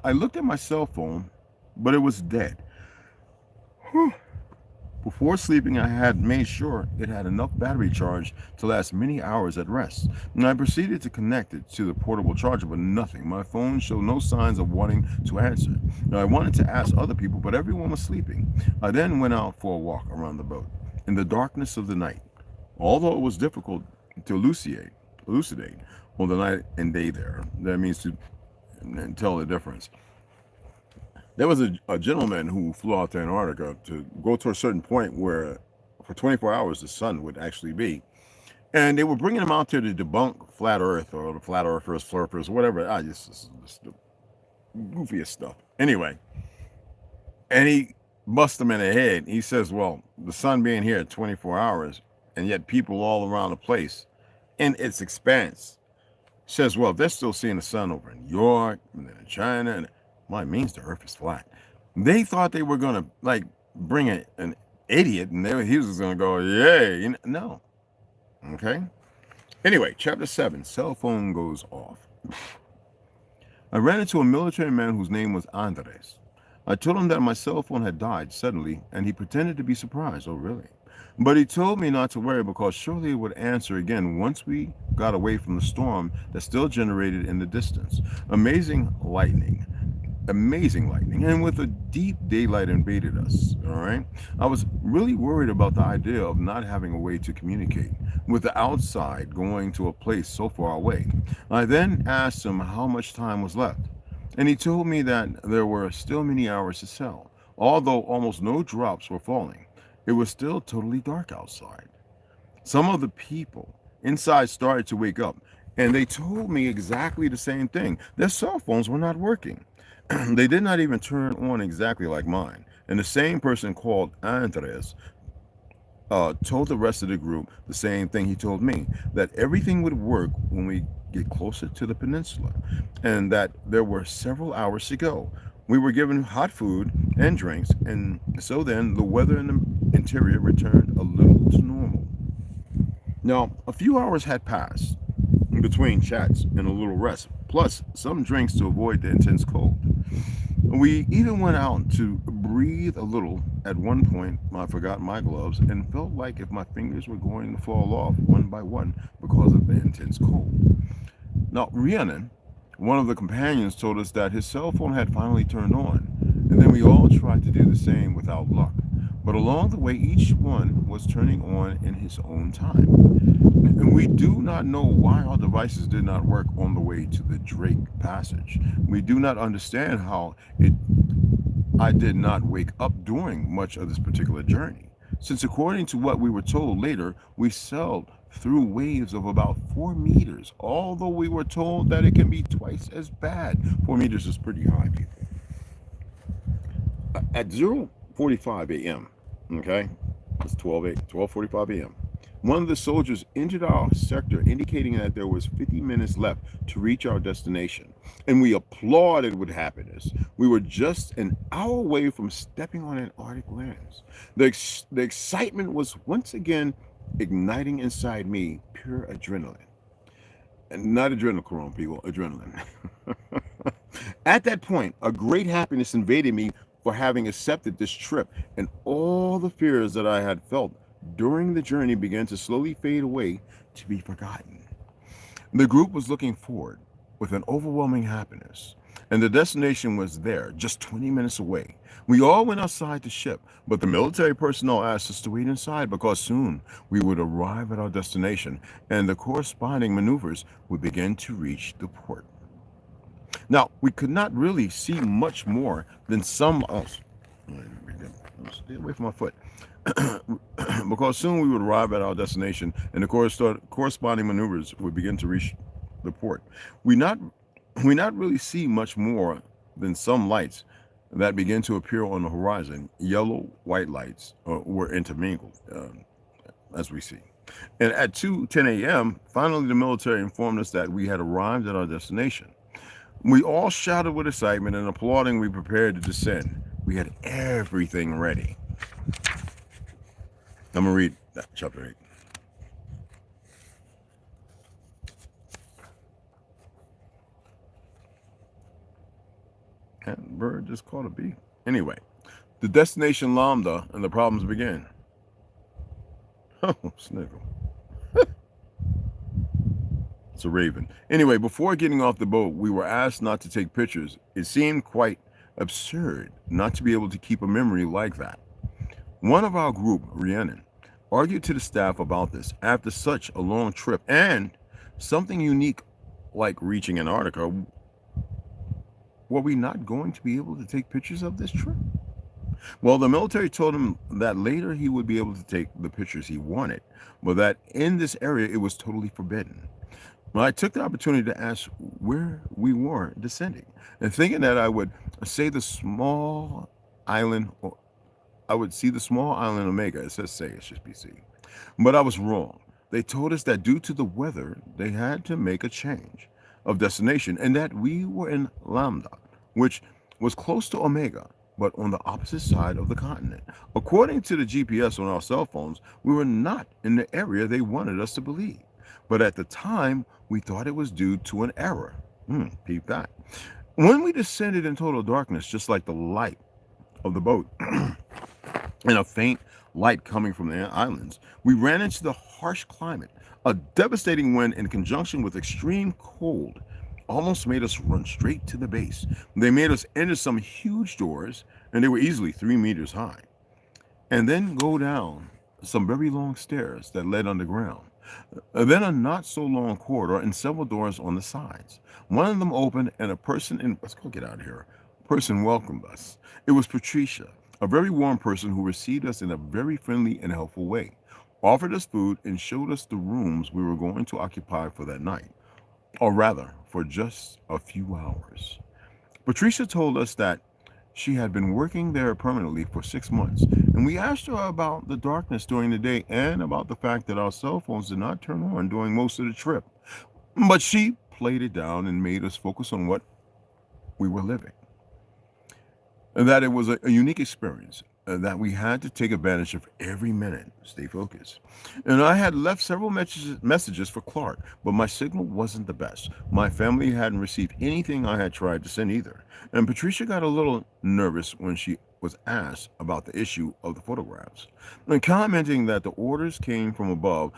I looked at my cell phone, but it was dead. Before sleeping, I had made sure it had enough battery charge to last many hours at rest. And I proceeded to connect it to the portable charger, but nothing. My phone showed no signs of wanting to answer. Now, I wanted to ask other people, but everyone was sleeping. I then went out for a walk around the boat in the darkness of the night. Although it was difficult to elucidate on the night and day there, that means to tell the difference. There was a gentleman who flew out to Antarctica to go to a certain point where for 24 hours the sun would actually be. And they were bringing him out there to debunk flat earth or the flat earthers, flurpers, whatever. Just the goofiest stuff. Anyway, and he busts him in the head. He says, well, the sun being here at 24 hours and yet people all around the place in its expanse. Says, well, they're still seeing the sun over in New York and then in China, and well, it means the earth is flat. They thought they were going to bring an idiot, and he was going to go, yay. No. Okay. Anyway, chapter 7, cell phone goes off. I ran into a military man whose name was Andres. I told him that my cell phone had died suddenly, and he pretended to be surprised. Oh, really? But he told me not to worry because surely it would answer again once we got away from the storm that still generated in the distance. Amazing lightning, and with a deep daylight invaded us, all right? I was really worried about the idea of not having a way to communicate with the outside going to a place so far away. I then asked him how much time was left, and he told me that there were still many hours to sail. Although almost no drops were falling, it was still totally dark outside. Some of the people inside started to wake up, and they told me exactly the same thing. Their cell phones were not working. They did not even turn on exactly like mine. And the same person called Andres told the rest of the group the same thing he told me, that everything would work when we get closer to the peninsula, and that there were several hours to go. We were given hot food and drinks, and so then the weather in the interior returned a little to normal. Now, a few hours had passed in between chats and a little rest, plus some drinks to avoid the intense cold. We even went out to breathe a little. At one point, I forgot my gloves and felt like if my fingers were going to fall off one by one because of the intense cold. Now, Rhiannon, one of the companions, told us that his cell phone had finally turned on, and then we all tried to do the same without luck. But along the way, each one was turning on in his own time. And we do not know why our devices did not work on the way to the Drake passage. We do not understand how I did not wake up during much of this particular journey, since according to what we were told later, we sailed through waves of about 4 meters, although we were told that it can be twice as bad. 4 meters is pretty high, people. At 0:45 a.m., okay, it's 12:45 a.m., one of the soldiers entered our sector, indicating that there was 50 minutes left to reach our destination, and we applauded with happiness. We were just an hour away from stepping on Antarctic lands. The excitement was once again igniting inside me pure adrenaline. And not adrenochrome, people, adrenaline. At that point, a great happiness invaded me for having accepted this trip, and all the fears that I had felt during the journey began to slowly fade away to be forgotten. The group was looking forward with an overwhelming happiness, and the destination was there, just 20 minutes away. We all went outside the ship, but the military personnel asked us to wait inside because soon we would arrive at our destination, and the corresponding maneuvers would begin to reach the port. Now, we could not really see much more than some... stay away from my foot. Because soon we would arrive at our destination, and the corresponding maneuvers would begin to reach the port. We not really see much more than some lights that began to appear on the horizon. Yellow, white lights were intermingled, as we see. And at 2:10 a.m., finally the military informed us that we had arrived at our destination. We all shouted with excitement and applauding. We prepared to descend. We had everything ready. I'm going to read that, chapter 8. And bird just caught a bee. Anyway, the destination Lambda and the problems began. Oh, sniggle. It's a raven. Anyway, before getting off the boat, we were asked not to take pictures. It seemed quite absurd not to be able to keep a memory like that. One of our group, Rhiannon, argued to the staff about this. After such a long trip and something unique like reaching Antarctica, were we not going to be able to take pictures of this trip? Well, the military told him that later he would be able to take the pictures he wanted, but that in this area it was totally forbidden. Well, I took the opportunity to ask where we were descending, and thinking that I would say the small island, or I would see the small island Omega. It says say, it should be C. But I was wrong. They told us that due to the weather, they had to make a change of destination, and that we were in Lambda, which was close to Omega, but on the opposite side of the continent. According to the GPS on our cell phones, we were not in the area they wanted us to believe. But at the time, we thought it was due to an error. Peep that. When we descended in total darkness, just like the light of the boat, and a faint light coming from the islands, we ran into the harsh climate. A devastating wind in conjunction with extreme cold almost made us run straight to the base. They made us enter some huge doors, and they were easily 3 meters high, and then go down some very long stairs that led underground. Then a not so long corridor and several doors on the sides. One of them opened, and a person let's go get out of here. Person welcomed us. It was Patricia, a very warm person who received us in a very friendly and helpful way, offered us food, and showed us the rooms we were going to occupy for that night, or rather, for just a few hours. Patricia told us that she had been working there permanently for 6 months, and we asked her about the darkness during the day and about the fact that our cell phones did not turn on during most of the trip. But she played it down and made us focus on what we were living, and that it was a unique experience, that we had to take advantage of every minute, stay focused. And I had left several messages for Clark, but my signal wasn't the best. My family hadn't received anything I had tried to send either. And Patricia got a little nervous when she was asked about the issue of the photographs, and commenting that the orders came from above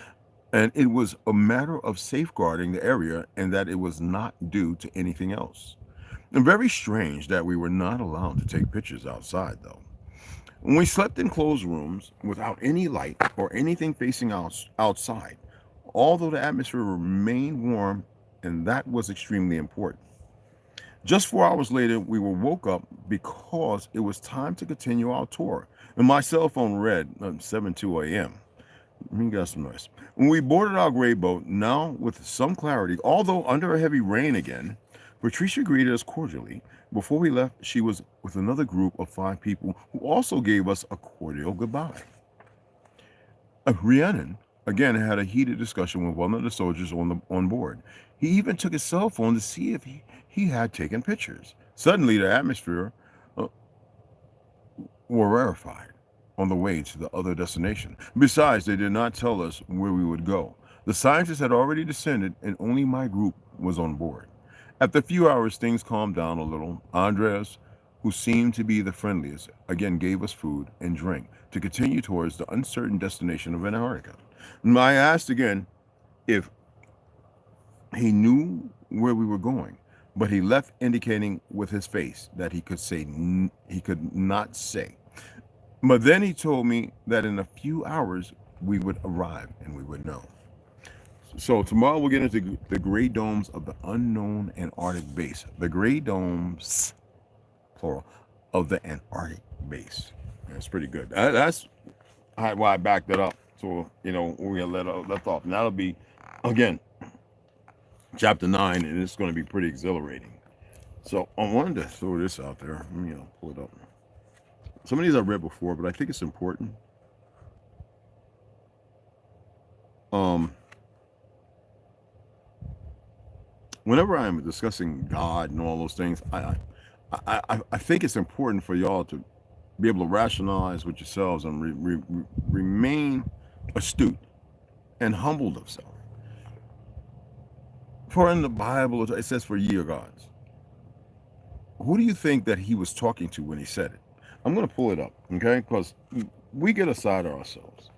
and it was a matter of safeguarding the area and that it was not due to anything else. And very strange that we were not allowed to take pictures outside, though. When we slept in closed rooms without any light or anything facing outside, although the atmosphere remained warm, and that was extremely important. Just 4 hours later, we were woke up because it was time to continue our tour, and my cell phone read 7:02 a.m. We got some noise. When we boarded our gray boat, now with some clarity, although under a heavy rain again, Patricia greeted us cordially. Before we left, she was with another group of 5 people who also gave us a cordial goodbye. Rhiannon again had a heated discussion with one of the soldiers on board. He even took his cell phone to see if he had taken pictures. Suddenly, the atmosphere were rarefied on the way to the other destination. Besides, they did not tell us where we would go. The scientists had already descended, and only my group was on board. After a few hours, things calmed down a little. Andres, who seemed to be the friendliest, again gave us food and drink to continue towards the uncertain destination of Antarctica. And I asked again if he knew where we were going, but he left indicating with his face that he could not say. But then he told me that in a few hours we would arrive and we would know. So tomorrow we'll get into the gray domes of the unknown Antarctic base. The gray domes, plural, of the Antarctic base. That's pretty good. That's why I backed that up. So, you know, we're going to let off. And that'll be, again, chapter 9, and it's going to be pretty exhilarating. So I wanted to throw this out there. Let me pull it up. Some of these I've read before, but I think it's important. Whenever I'm discussing God and all those things, I think it's important for y'all to be able to rationalize with yourselves and remain astute and humbled of self. For in the Bible, it says, "For ye are gods." Who do you think that he was talking to when he said it? I'm going to pull it up, okay? Because we get aside of ourselves,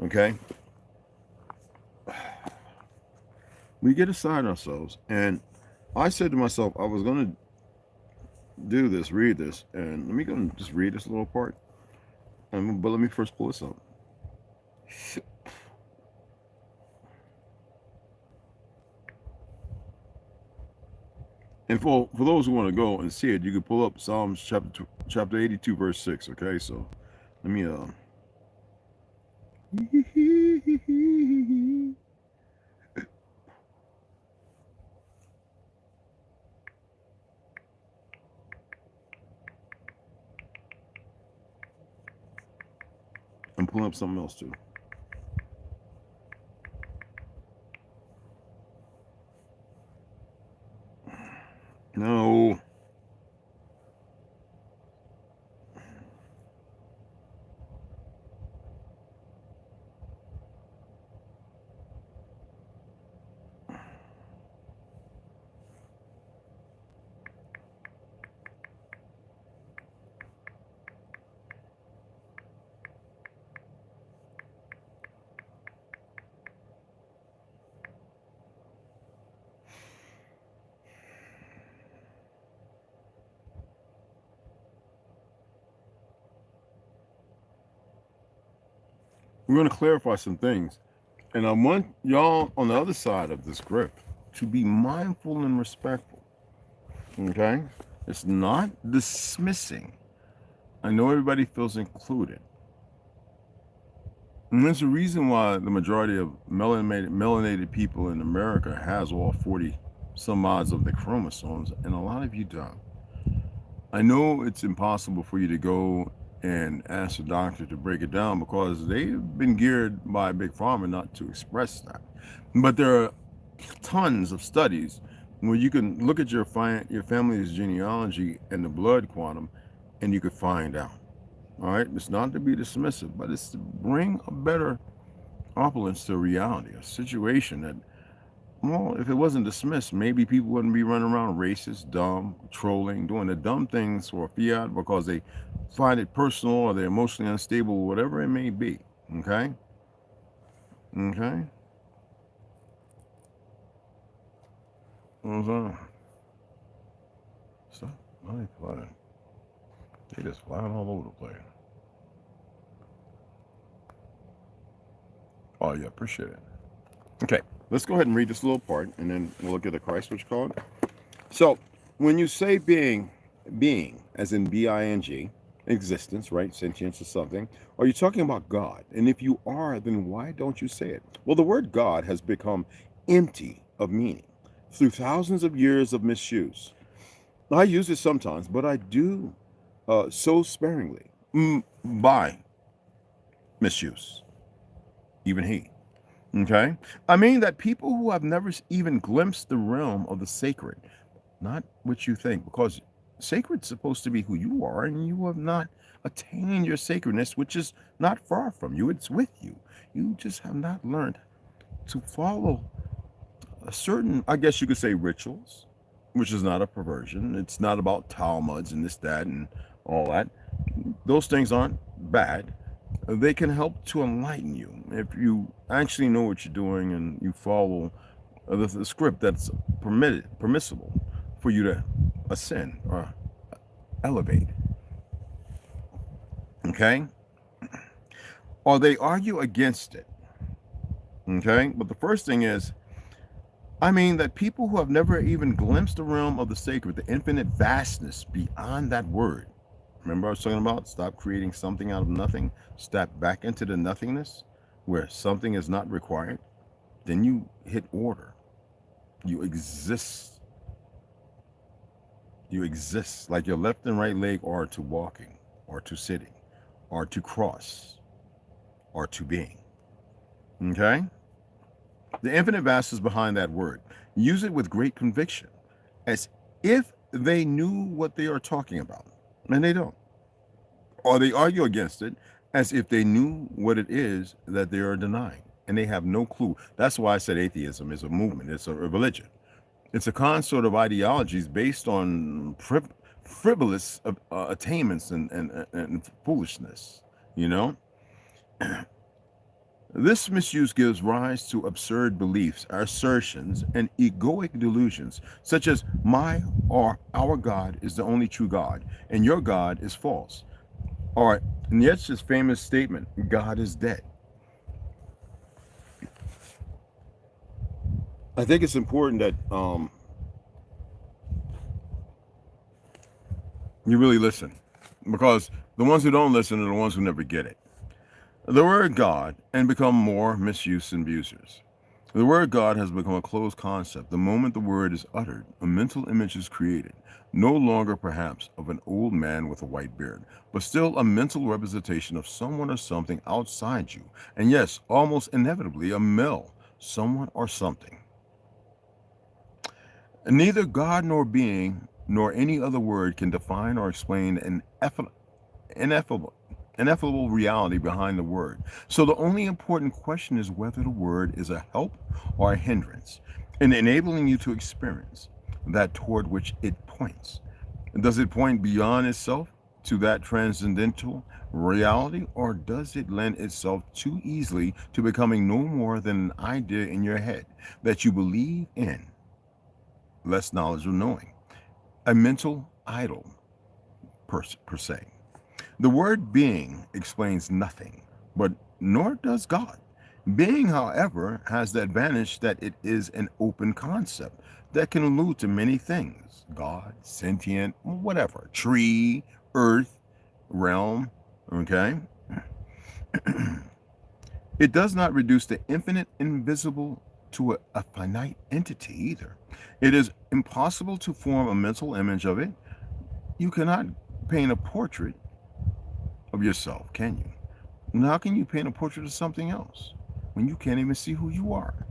okay? We get aside ourselves, and I said to myself, I was going to do this, read this, and let me go and just read this little part. But let me first pull this up. And for those who want to go and see it, you can pull up Psalms chapter 82, verse 6. Okay, so let me I'm pulling up something else too. No. We're going to clarify some things. And I want y'all on the other side of this grip to be mindful and respectful. Okay? It's not dismissing. I know everybody feels included. And there's a reason why the majority of melanated people in America has all 40 some odds of the chromosomes, and a lot of you don't. I know it's impossible for you to go and ask a doctor to break it down because they've been geared by Big Pharma not to express that. But there are tons of studies where you can look at your family's genealogy and the blood quantum, and you could find out. All right, it's not to be dismissive, but it's to bring a better opulence to reality, a situation that, well, if it wasn't dismissed, maybe people wouldn't be running around racist, dumb, trolling, doing the dumb things for fiat because they find it personal or they're emotionally unstable, whatever it may be. Okay? Okay? What's on? Stop. Why are they flying? They just flying all over the place. Oh, yeah, appreciate it. Okay, let's go ahead and read this little part, and then we'll look at the Christ switch code. So, when you say being, as in B-I-N-G, existence, right? Sentience or something, are you talking about God? And if you are, then why don't you say it? Well, the word God has become empty of meaning through thousands of years of misuse. I use it sometimes, but I do so sparingly by misuse, even he. Okay? I mean that people who have never even glimpsed the realm of the sacred, not what you think, because sacred's supposed to be who you are, and you have not attained your sacredness, which is not far from you. It's with you. You just have not learned to follow a certain, I guess you could say, rituals, which is not a perversion. It's not about Talmuds and this, that, and all that. Those things aren't bad. They can help to enlighten you if you actually know what you're doing and you follow the script that's permissible for you to ascend or elevate. Okay? Or they argue against it. Okay? But the first thing is, I mean that people who have never even glimpsed the realm of the sacred, the infinite vastness beyond that word. Remember I was talking about stop creating something out of nothing, step back into the nothingness where something is not required. Then you hit order. You exist. You exist like your left and right leg are to walking or to sitting or to cross or to being. Okay? The infinite vastness behind that word. Use it with great conviction as if they knew what they are talking about. And they don't. Or they argue against it as if they knew what it is that they are denying. And they have no clue. That's why I said atheism is a movement. It's a religion. It's a consort of ideologies based on frivolous attainments and foolishness, you know? This misuse gives rise to absurd beliefs, assertions, and egoic delusions, such as my or our God is the only true God, and your God is false. Or Nietzsche's famous statement, God is dead. I think it's important that you really listen, because the ones who don't listen are the ones who never get it. The word God and become more misuse and abusers. The word God has become a closed concept. The moment the word is uttered, a mental image is created, no longer perhaps of an old man with a white beard, but still a mental representation of someone or something outside you. And yes, almost inevitably a male, someone or something. Neither God nor being nor any other word can define or explain an ineffable reality behind the word. So the only important question is whether the word is a help or a hindrance in enabling you to experience that toward which it points. Does it point beyond itself to that transcendental reality, or does it lend itself too easily to becoming no more than an idea in your head that you believe in, less knowledge of knowing, a mental idol per se? The word being explains nothing, but nor does God. Being, however, has the advantage that it is an open concept that can allude to many things: God, sentient, whatever, tree, earth, realm, okay? It does not reduce the infinite invisible to a finite entity either. It is impossible to form a mental image of it. You cannot paint a portrait of yourself, can you? And how can you paint a portrait of something else when you can't even see who you are?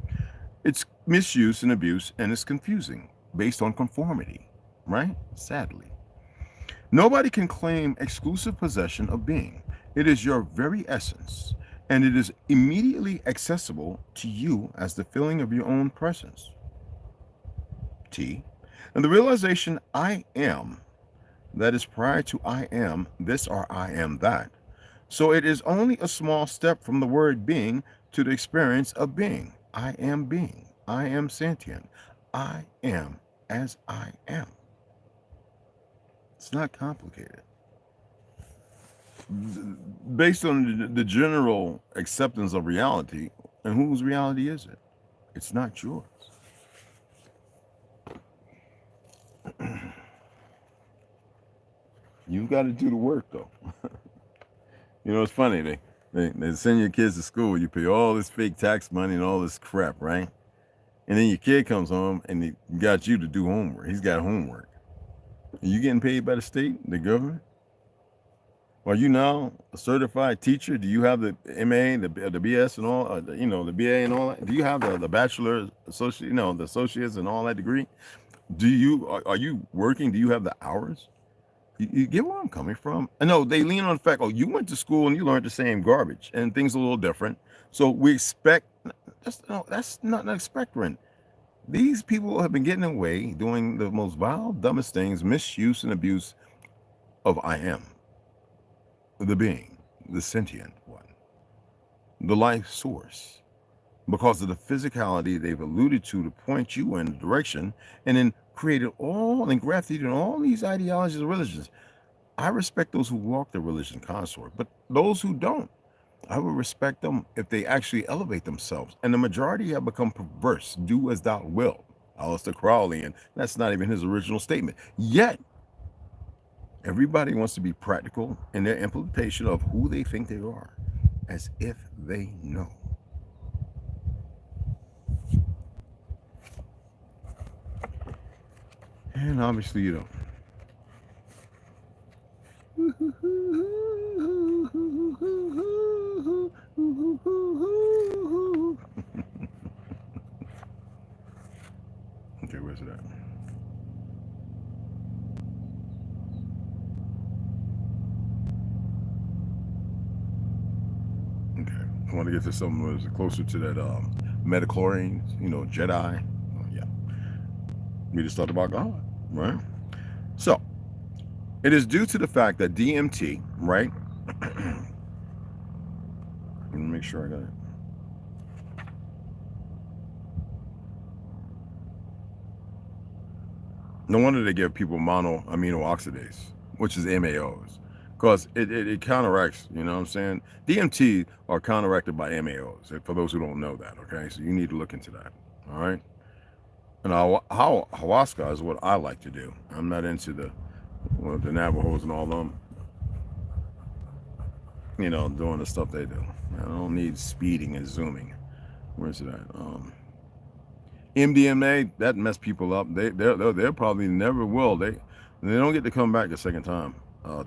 It's misuse and abuse, and it's confusing based on conformity, right? Sadly. Nobody can claim exclusive possession of being. It is your very essence, and it is immediately accessible to you as the feeling of your own presence. T. And the realization I am, that is prior to I am this or I am that. So it is only a small step from the word being to the experience of being. I am being. I am sentient. I am as I am. It's not complicated. Based on the general acceptance of reality, And whose reality is it? It's not yours. You got to do the work, though. You know, it's funny. They send your kids to school. You pay all this fake tax money and all this crap, right? And then your kid comes home and he got you to do homework. He's got homework. Are you getting paid by the state, the government? Are you now a certified teacher? Do you have the MA, the BS and all, the BA and all that? Do you have the bachelor, associate, the associates and all that degree? Are you working? Do you have the hours? You get where I'm coming from? I know they lean on the fact, you went to school and you learned the same garbage and things are a little different. So we expect, that's not expecting. These people have been getting away doing the most vile, dumbest things, misuse and abuse of I am. The being, the sentient one, the life source, because of the physicality they've alluded to point you in the direction, and then created all and grafted in all these ideologies of religions. I respect those who walk the religion consort, but those who don't, I would respect them if they actually elevate themselves. And the majority have become perverse. Do as thou wilt. Aleister Crowley, and that's not even his original statement. Yet, everybody wants to be practical in their implementation of who they think they are, as if they know. And obviously you don't. Okay, where's it at? Okay, I want to get to something that was closer to that metachlorine, Jedi. Yeah. We just talked about God, right? So, it is due to the fact that DMT, right? Let me make sure I got it. No wonder they give people mono amino oxidase, which is MAOs, because it counteracts, you know what I'm saying? DMT are counteracted by MAOs, for those who don't know that, okay? So you need to look into that, all right? And ayahuasca is what I like to do. I'm not into the Navajos and all them, doing the stuff they do. I don't need speeding and zooming. Where's it at? MDMA, that mess people up. They probably never will. They don't get to come back a second time,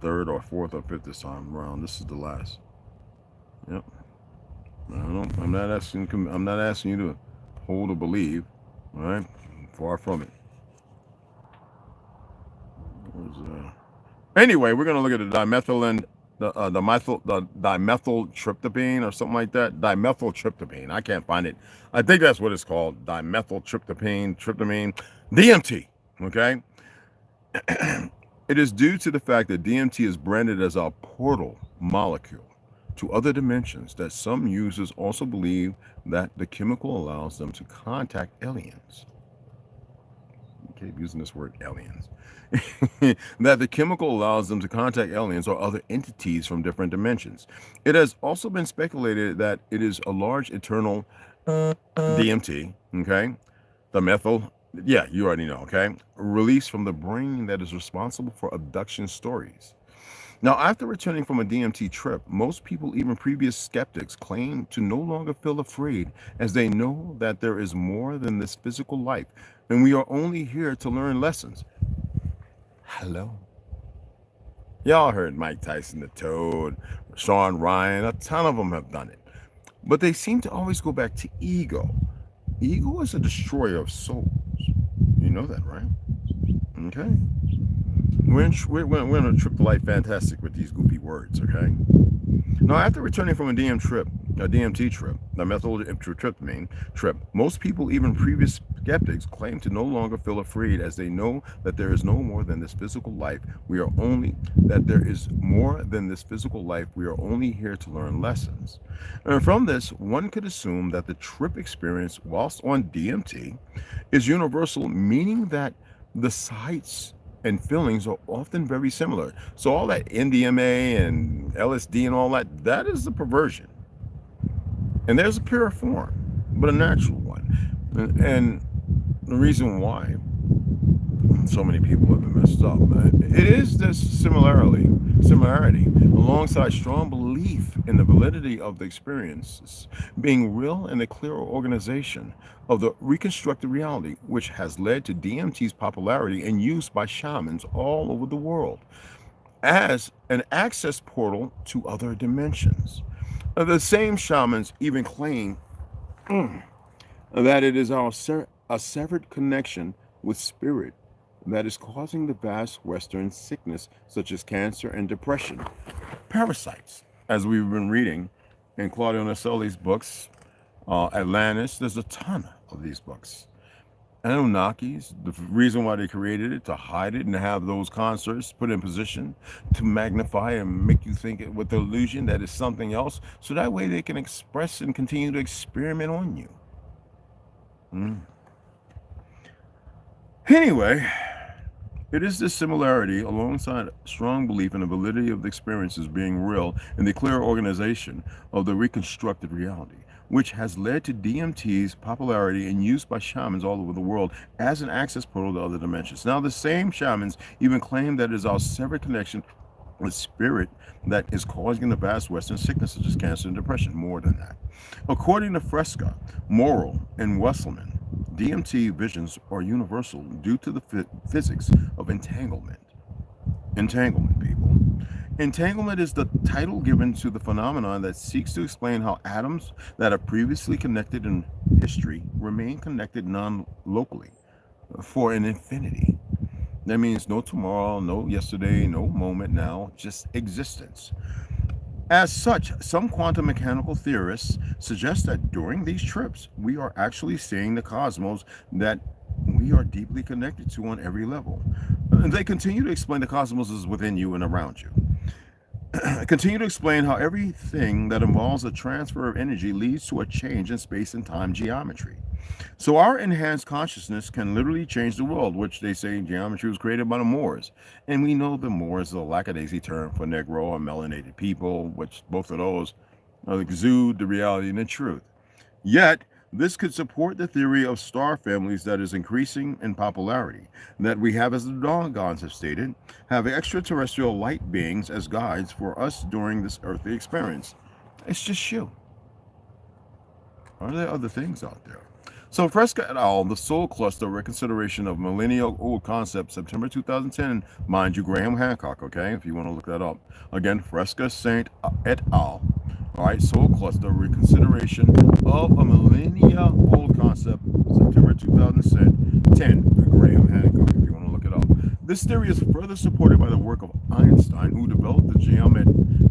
third or fourth or fifth this time around. This is the last. Yep. I'm not asking you to hold or believe. All right. Far from it. Anyway, we're gonna look at the dimethyltryptamine or something like that. Dimethyltryptamine. I can't find it. I think that's what it's called. Dimethyltryptamine, DMT. Okay. It is due to the fact that DMT is branded as a portal molecule to other dimensions that some users also believe that the chemical allows them to contact aliens. Okay, using this word aliens. That the chemical allows them to contact aliens or other entities from different dimensions. It has also been speculated that it is a large eternal DMT, okay? The methyl, yeah, you already know, okay? Released from the brain that is responsible for abduction stories. Now, after returning from a DMT trip, most people, even previous skeptics, claim to no longer feel afraid as they know that there is more than this physical life, and we are only here to learn lessons. Hello. Y'all heard Mike Tyson, the Toad, Sean Ryan, a ton of them have done it. But they seem to always go back to ego. Ego is a destroyer of souls. You know that, right? Okay. We're in a trip to life fantastic with these goopy words, okay? Now, after returning from a DMT trip, the methyltryptamine trip, most people, even previous skeptics, claim to no longer feel afraid as they know that there is no more than this physical life. We are only here to learn lessons. And from this, one could assume that the trip experience whilst on DMT is universal, meaning that the sights and feelings are often very similar. So all that MDMA and LSD and all that is the perversion. And there's a pure form, but a natural one. And the reason why so many people have been messed up, it is this similarity alongside strong belief in the validity of the experiences being real and the clear organization of the reconstructed reality, which has led to DMT's popularity and use by shamans all over the world as an access portal to other dimensions. The same shamans even claim that it is a severed connection with spirit that is causing the vast Western sickness such as cancer and depression. Parasites, as we've been reading in Claudio Naselli's books, Atlantis, there's a ton of these books. Anunnakis, the reason why they created it, to hide it and have those concerts put in position to magnify and make you think it with the illusion that it's something else, so that way they can express and continue to experiment on you. Anyway, it is this similarity alongside strong belief in the validity of the experiences being real and the clear organization of the reconstructed reality, which has led to DMT's popularity and use by shamans all over the world as an access portal to other dimensions. Now, the same shamans even claim that it is our severed connection with spirit that is causing the vast Western sickness such as cancer and depression. More than that. According to Fresca, Morrill, and Wesselman, DMT visions are universal due to the physics of entanglement. Entanglement, people. Entanglement is the title given to the phenomenon that seeks to explain how atoms that are previously connected in history remain connected non-locally for an infinity. That means no tomorrow, no yesterday, no moment now, just existence. As such, some quantum mechanical theorists suggest that during these trips, we are actually seeing the cosmos that we are deeply connected to on every level. And they continue to explain the cosmos is within you and around you. Continue to explain how everything that involves a transfer of energy leads to a change in space and time geometry. So our enhanced consciousness can literally change the world, which they say geometry was created by the Moors. And we know the Moors is a lackadaisy term for Negro or melanated people, which both of those exude the reality and the truth. Yet, this could support the theory of star families that is increasing in popularity, that we have, as the Dogons have stated, have extraterrestrial light beings as guides for us during this earthly experience. It's just you. Are there other things out there? So Fresca et al., the Soul Cluster Reconsideration of Millennial-Old Concepts, September 2010, mind you, Graham Hancock, okay, if you want to look that up. Again, Fresca Saint et al., all right, Soul Cluster Reconsideration of a Millennia-Old Concept, September 2010, Graham Hancock, if you want to look it up. This theory is further supported by the work of Einstein, who developed the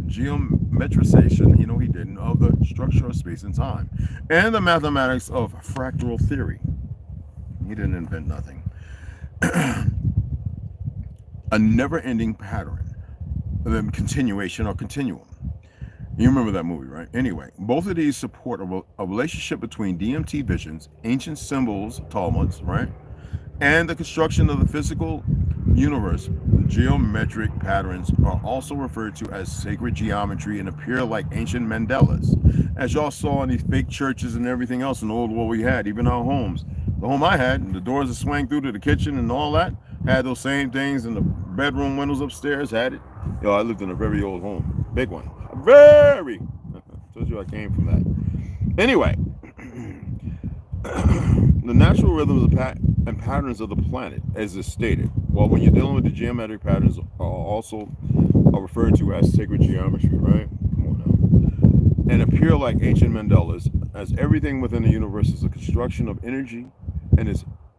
geometrization, he didn't, of the structure of space and time, and the mathematics of fractal theory. He didn't invent nothing. A never-ending pattern, the continuation or continuum. You remember that movie, right? Anyway, both of these support a relationship between DMT visions, ancient symbols, Talmuds, right? And the construction of the physical universe. The geometric patterns are also referred to as sacred geometry and appear like ancient mandalas. As y'all saw in these fake churches and everything else in the old world we had, even our homes. The home I had, and the doors that swang through to the kitchen and all that, had those same things, and the bedroom windows upstairs had it. Yo, I lived in a very old home. Big one. Very. Told you I came from that. Anyway, the natural rhythms and patterns of the planet, as is stated, while when you're dealing with the geometric patterns, are also referred to as sacred geometry, right? Come on now. And appear like ancient mandalas, as everything within the universe is a construction of energy, and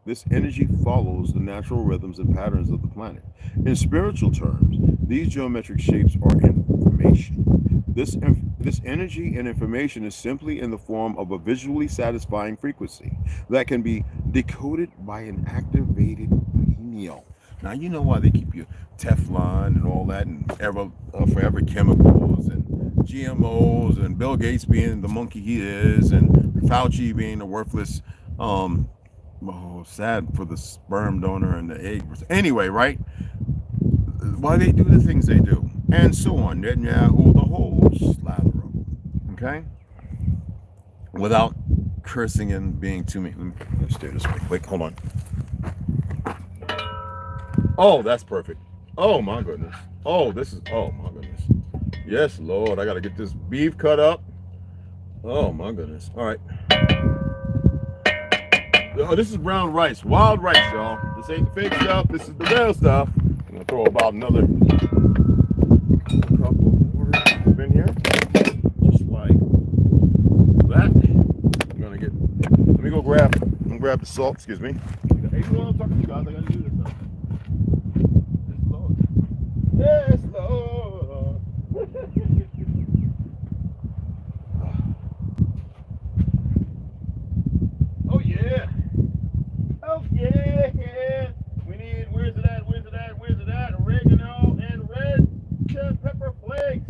this energy follows the natural rhythms and patterns of the planet. In spiritual terms, these geometric shapes are information. This energy and information is simply in the form of a visually satisfying frequency that can be decoded by an activated pineal. Now, you know why they keep you Teflon and all that, and forever chemicals and GMOs, and Bill Gates being the monkey he is, and Fauci being the worthless, sad for the sperm donor and the egg. Anyway, right? Why they do the things they do, and so on. Netanyahu, the whole slather of them. Okay? without cursing and being too mean. Let's do this way. Wait, hold on. Oh, that's perfect. Oh my goodness. Oh, this is, oh my goodness. Yes, Lord, I gotta get this beef cut up. Oh my goodness. All right. Oh, this is brown rice, wild rice, y'all. This ain't fake stuff. This is the real stuff. I'm gonna throw about another couple more up in here, just like that. I'm gonna get. Let me go grab. I'm gonna grab the salt. Excuse me. Hey, you know what I'm talking to you guys? I gotta do this now. Yes, Lord. Oh yeah. Oh yeah, yeah. We need, where's it at? Where's it at? Where's it at? Oregano and red chili pepper flakes.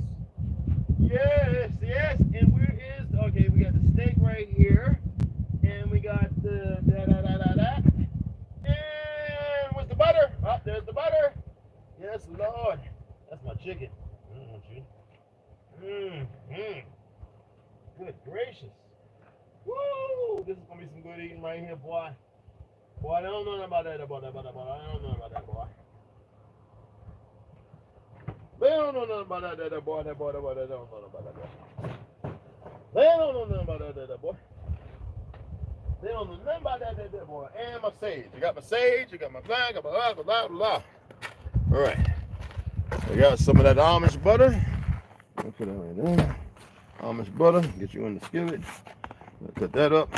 Yes, yes. And where is, okay, we got the steak right here. And we got the da. And where's the butter? Oh, there's the butter. Yes, Lord. That's my chicken. I don't want you. Good gracious. Woo! This is gonna be some good eating right here, boy. Boy, I don't know nothing about that, boy. I don't know about that, boy. They don't know nothing about that, boy. They don't know nothing about that, boy. They don't know nothing about that, boy. They don't know nothing about that, boy. And my sage. You got my sage, you got my blah, got my blah, blah. All right. I got some of that Amish butter. I'll put that right there. Amish butter. Get you in the skillet. Cut that up.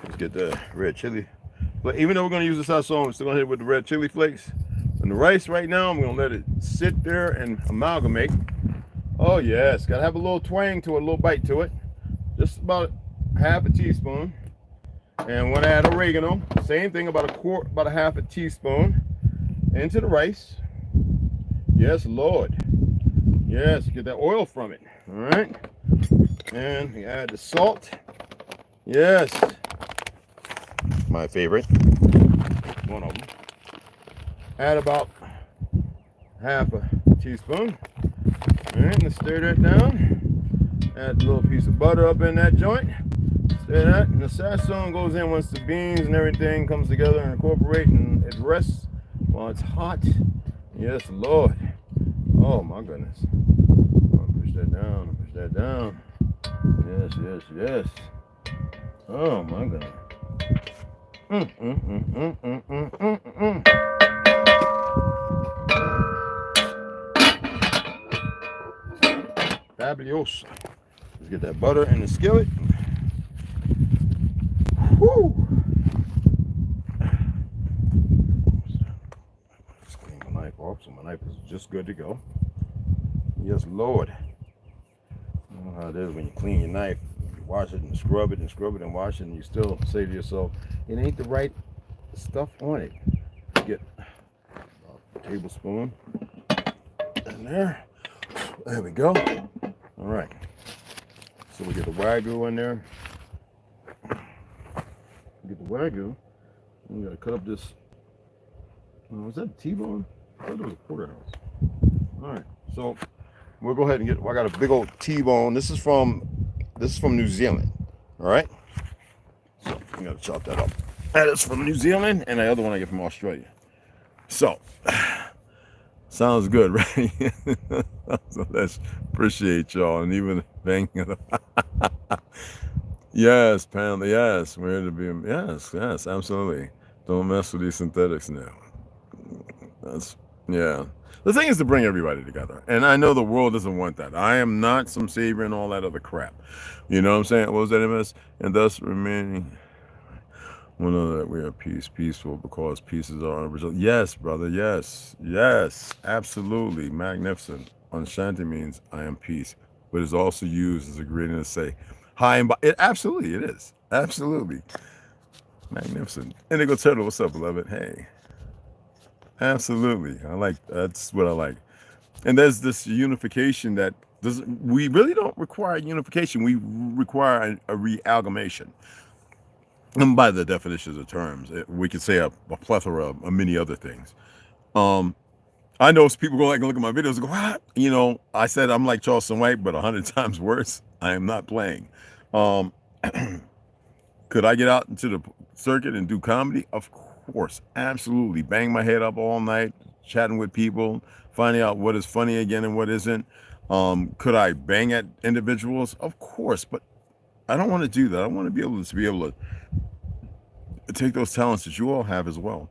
Let's get the red chili. But even though we're going to use this hot sauce, I'm still going to hit it with the red chili flakes. And the rice right now, I'm going to let it sit there and amalgamate. Oh, yes. Got to have a little twang to it, a little bite to it. Just about half a teaspoon. And when I add oregano, same thing, about a half a teaspoon into the rice. Yes, Lord. Yes, get that oil from it. All right. And we add the salt. Yes. My favorite. One of them. Add about half a teaspoon. All right, let's stir that down. Add a little piece of butter up in that joint. Stir that, and the sazon goes in once the beans and everything comes together and incorporate, and it rests while it's hot. Yes, Lord. Oh my goodness. Push that down, push that down. Yes, yes, yes. Oh my goodness. Fabulous. Let's get that butter in the skillet. Woo! Just clean my knife off, so my knife is just good to go. Yes, Lord. You know how it is when you clean your knife, you wash it and scrub it and scrub it and wash it, and you still say to yourself, it ain't the right stuff on it. Get a tablespoon in there. There we go. All right. So we get the Wagyu in there. Get the Wagyu. We gotta cut up this. Was that a T-bone? I thought it was a porterhouse. All right. So we'll go ahead and get. I got a big old T-bone. This is from New Zealand. All right. So we gotta chop that up. That is from New Zealand, and the other one I get from Australia. So. Sounds good, right? So let's appreciate y'all, and even banging. Yes, apparently, yes. We're to be, yes, absolutely. Don't mess with these synthetics now. That's, yeah. The thing is to bring everybody together, and I know the world doesn't want that. I am not some savior and all that other crap. You know what I'm saying? What was that, MS? And thus remaining. We know that we are peaceful, because pieces are original. Yes, brother, yes, absolutely, magnificent. Unshanti means I am peace, but it's also used as a greeting to say hi and bye. Absolutely, it is. Absolutely. Magnificent. Indigo Turtle, what's up, beloved? Hey. Absolutely. That's what I like. And there's this unification that we really don't require unification. We require a re-amalgamation. And by the definitions of terms, we could say a plethora of many other things. I know people go like look at my videos and go, ah, you know, I said I'm like Charleston White, but 100 times worse. I am not playing. Could I get out into the circuit and do comedy? Of course, absolutely. Bang my head up all night, chatting with people, finding out what is funny again and what isn't. Could I bang at individuals? Of course, but I don't want to do that. I want to be able to take those talents that you all have as well,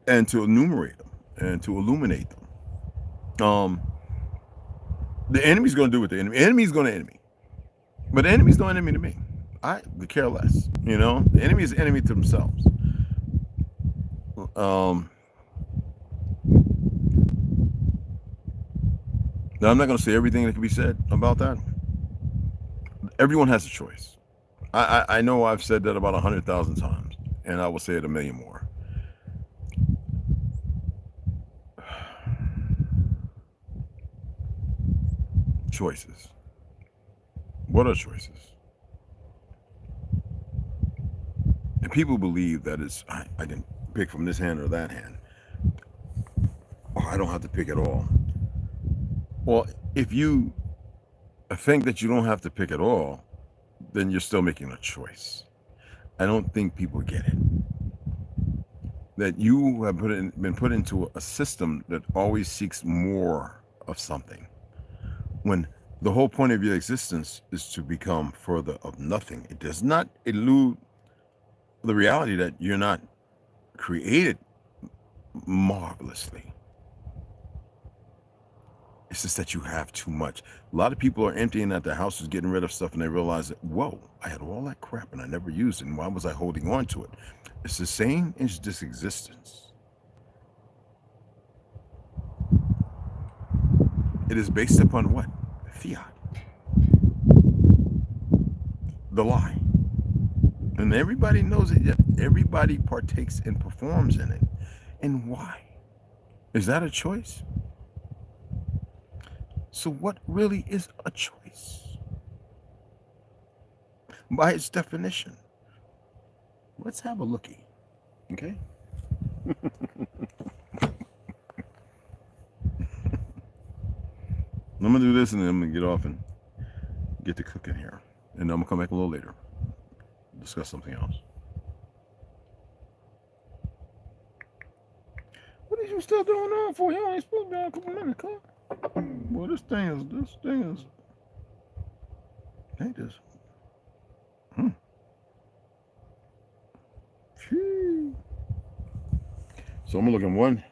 and to enumerate them and to illuminate them. The enemy's going to do what the enemy's going to enemy, but the enemy's no enemy to me. I could care less. You know, the enemy is enemy to themselves. Now I'm not going to say everything that can be said about that. Everyone has a choice. I know I've said that about 100,000 times, and I will say it a million more. Choices. What are choices? And people believe that it's, I can pick from this hand or that hand, or I don't have to pick at all. Well, if you think that you don't have to pick at all, then you're still making a choice. I don't think people get it. That you have been put into a system that always seeks more of something, when the whole point of your existence is to become further of nothing. It does not elude the reality that you're not created marvelously. It's just that you have too much. A lot of people are emptying out their houses, getting rid of stuff, and they realize that, whoa, I had all that crap and I never used it, and why was I holding on to it? It's the same as this existence. It is based upon what? Fiat. The lie. And everybody knows it, yet everybody partakes and performs in it. And why? Is that a choice? So what really is a choice? By its definition. Let's have a lookie, okay? I'm gonna do this and then I'm gonna get off and get to cooking here. And I'm gonna come back a little later, discuss something else. What are you still doing on for? You only supposed to be on a couple minutes, huh? Well, this thing is, ain't this? Phew. So I'm looking one,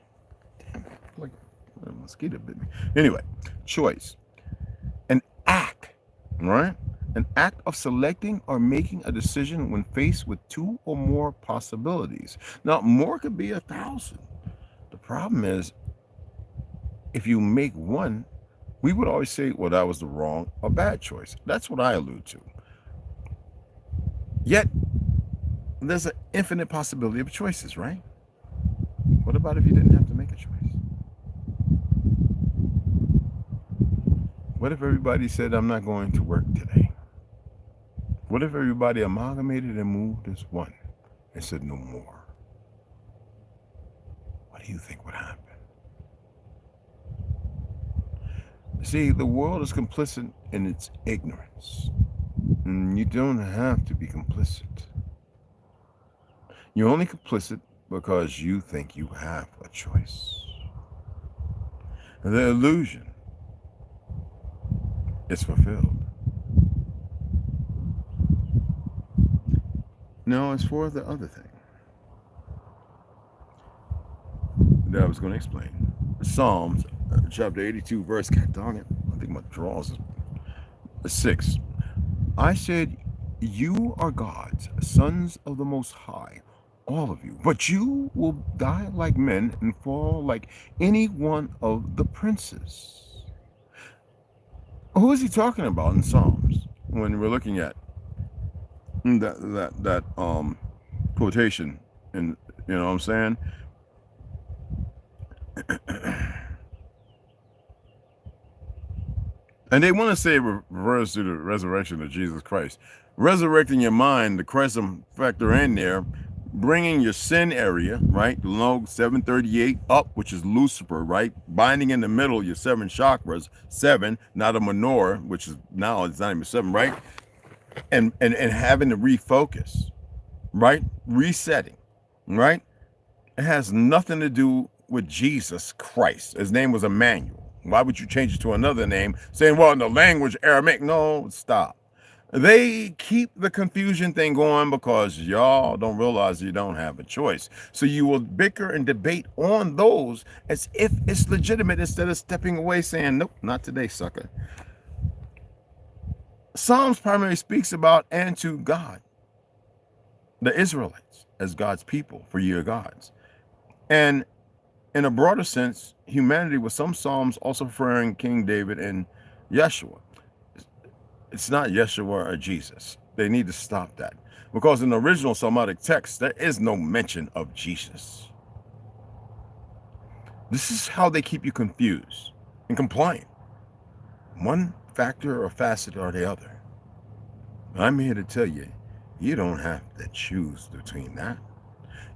damn, like a mosquito bit me. Anyway, choice, an act, right? An act of selecting or making a decision when faced with two or more possibilities. Now, more could be 1,000. The problem is, if you make one, we would always say, well, that was the wrong or bad choice. That's what I allude to. Yet, there's an infinite possibility of choices, right? What about if you didn't have to make a choice? What if everybody said, I'm not going to work today? What if everybody amalgamated and moved as one and said no more? What do you think would happen? See, the world is complicit in its ignorance. And you don't have to be complicit. You're only complicit because you think you have a choice. The illusion is fulfilled. Now, as for the other thing that I was going to explain, Psalms chapter 82, verse, God dog it, I think my drawers is 6. I said, you are gods, sons of the Most High, all of you, but you will die like men and fall like any one of the princes. Who is he talking about in Psalms when we're looking at that quotation? And you know what I'm saying? And they want to say refers to the resurrection of Jesus Christ. Resurrecting your mind, the Christ factor in there, bringing your sin area, right, below 738 up, which is Lucifer, right, binding in the middle your 7 chakras, 7, not a menorah, which is now it's not even 7, right, and having to refocus, right, resetting, right. It has nothing to do with Jesus Christ. His name was Emmanuel. Why would you change it to another name, saying, well, in the language Aramaic? No, stop. They keep the confusion thing going because y'all don't realize you don't have a choice. So you will bicker and debate on those as if it's legitimate instead of stepping away saying, nope, not today, sucker. Psalms primarily speaks about and to God, the Israelites, as God's people, for ye are gods. And in a broader sense, humanity, with some Psalms also referring King David and Yeshua. It's not Yeshua or Jesus. They need to stop that. Because in the original Psalmatic text, there is no mention of Jesus. This is how they keep you confused and compliant. One factor or facet or the other. I'm here to tell you, you don't have to choose between that.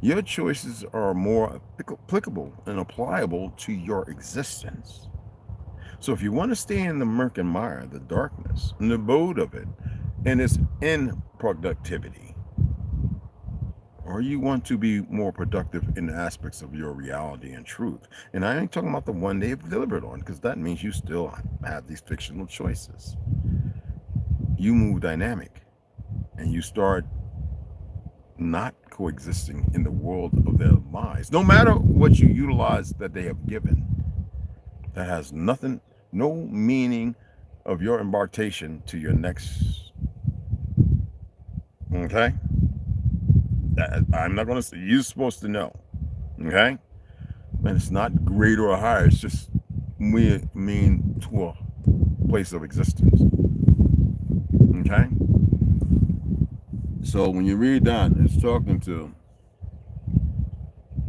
Your choices are more applicable and applicable to your existence. So if you want to stay in the murk and mire, the darkness, and the abode of it, and its improductivity, or you want to be more productive in the aspects of your reality and truth, and I ain't talking about the one they've delivered on, because that means you still have these fictional choices. You move dynamic, and you start not coexisting in the world of their lies. No matter what you utilize that they have given, that has nothing, no meaning of your embarkation to your next. Okay? I'm not going to say, you're supposed to know. Okay? And it's not greater or higher, it's just we mean to a place of existence. Okay? So when you read that, it's talking to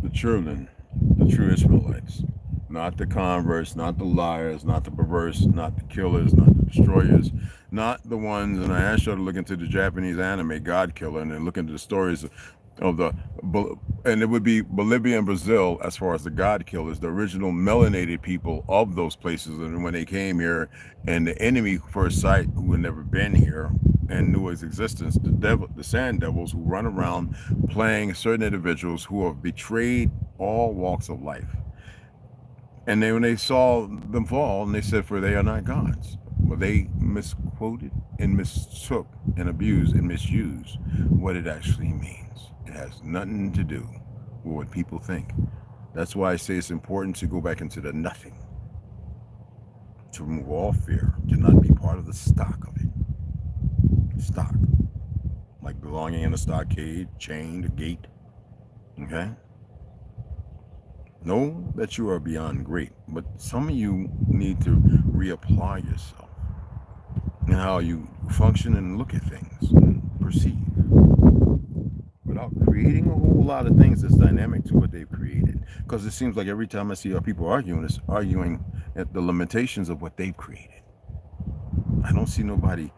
the children, the true Israelites, not the converts, not the liars, not the perverse, not the killers, not the destroyers, not the ones, and I asked you to look into the Japanese anime God Killer and then look into the stories of the, and it would be Bolivia and Brazil as far as the God Killers, the original melanated people of those places. And when they came here and the enemy first sight who had never been here and knew his existence, the sand devils who run around playing certain individuals who have betrayed all walks of life. And then when they saw them fall, and they said, for they are not gods. Well, they misquoted and mistook and abused and misused what it actually means. It has nothing to do with what people think. That's why I say it's important to go back into the nothing, to remove all fear, to not be part of the stock of it. Stock, like belonging in a stockade, chained, a gate. Okay? Know that you are beyond great, but some of you need to reapply yourself and how you function and look at things and perceive without creating a whole lot of things that's dynamic to what they've created. Because it seems like every time I see our people arguing, it's arguing at the limitations of what they've created. I don't see nobody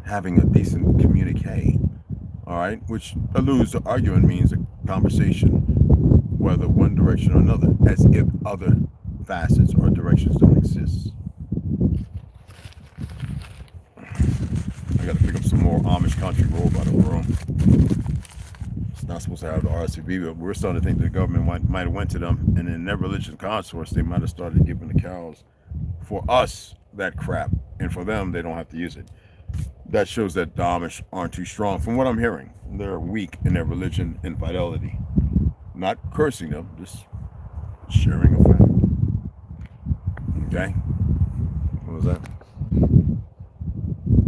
having a decent communique, all right, which alludes to arguing means a conversation, whether one direction or another, as if other facets or directions don't exist. I gotta pick up some more Amish country road by the room. It's not supposed to have the RCV, but we're starting to think the government might have went to them, and in their religious consorts, they might have started giving the cows for us that crap, and for them, they don't have to use it. That shows that the Amish aren't too strong. From what I'm hearing, they're weak in their religion and fidelity. Not cursing them, just sharing a fact. Okay? What was that?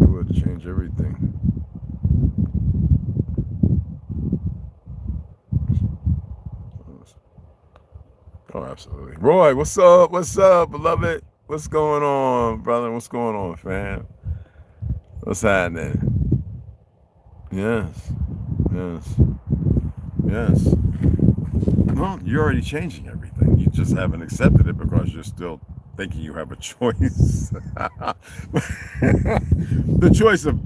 It would change everything. Oh, absolutely. Roy, what's up? What's up, beloved? What's going on, brother? What's going on, fam? What's happening? Yes. Well, you're already changing everything. You just haven't accepted it because you're still thinking you have a choice. The choice of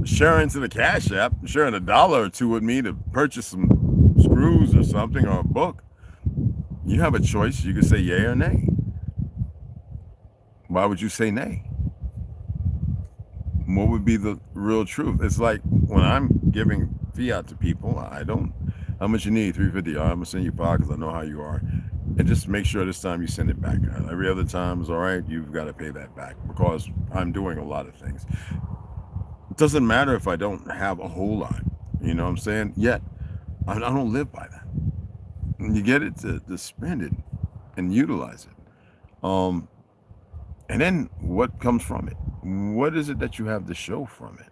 sharing to the Cashapp, sharing $1 or $2 with me to purchase some screws or something, or a book, you have a choice. You can say yay or nay. Why would you say nay? What would be the real truth? It's like when I'm giving fiat to people, I don't, how much you need? 350. I'm gonna send you 5 because I know how you are. And just make sure this time you send it back. Every other time is all right. You've got to pay that back because I'm doing a lot of things. It doesn't matter if I don't have a whole lot. You know what I'm saying? Yet, I don't live by that. And you get it to spend it and utilize it. And then what comes from it? What is it that you have to show from it?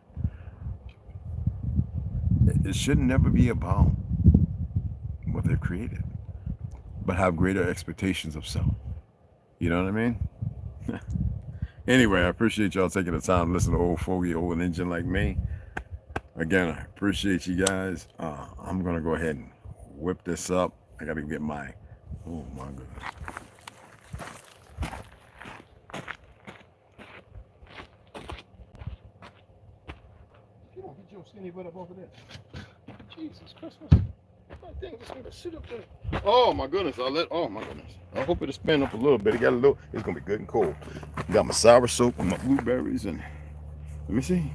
It should never be about what they've created, but have greater expectations of self. You know what I mean? Anyway, I appreciate y'all taking the time to listen to old fogey, old engine like me. Again, I appreciate you guys. I'm going to go ahead and whip this up. I got to get my, oh my goodness. You don't get your skinny butt up over there. Jesus Christmas. That thing just gonna sit up there. Oh my goodness, oh my goodness. I hope it'll spin up a little bit. It got a little, it's gonna be good and cold. Got my sour soap and my blueberries and let me see.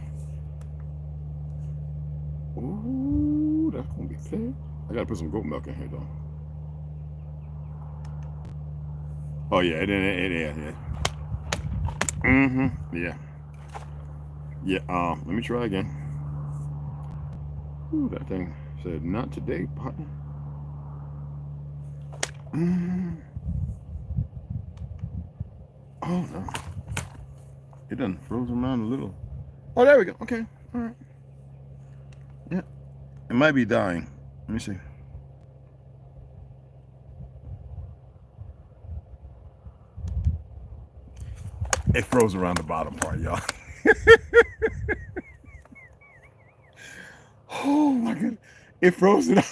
Ooh, that's gonna be thick. I gotta put some goat milk in here though. Oh yeah, yeah. Yeah. Yeah, let me try again. Ooh, that thing said, not today, partner. Oh no. It done froze around a little. Oh, there we go. Okay. All right. Yeah. It might be dying. Let me see. It froze around the bottom part, y'all. Oh my goodness. It froze it up.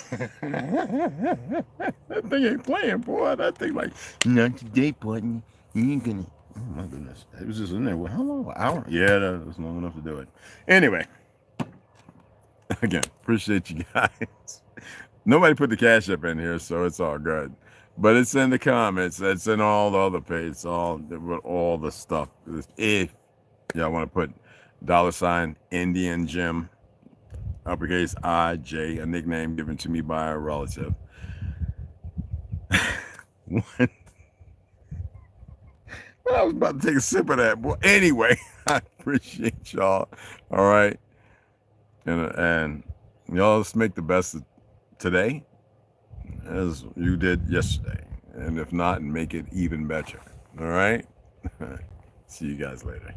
That thing ain't playing, boy. That thing like, not today, partner. You ain't gonna. Oh my goodness. It was just in there. Well, how long? An hour? Yeah, that was long enough to do it. Anyway. Again, appreciate you guys. Nobody put the Cashapp in here, so it's all good. But it's in the comments. It's in all the other pages. All the stuff. If y'all want to put $ Indian Jim, uppercase IJ, a nickname given to me by a relative. I was about to take a sip of that, boy. Anyway, I appreciate y'all. All right. And y'all, let's make the best of today as you did yesterday. And if not, make it even better. All right? See you guys later.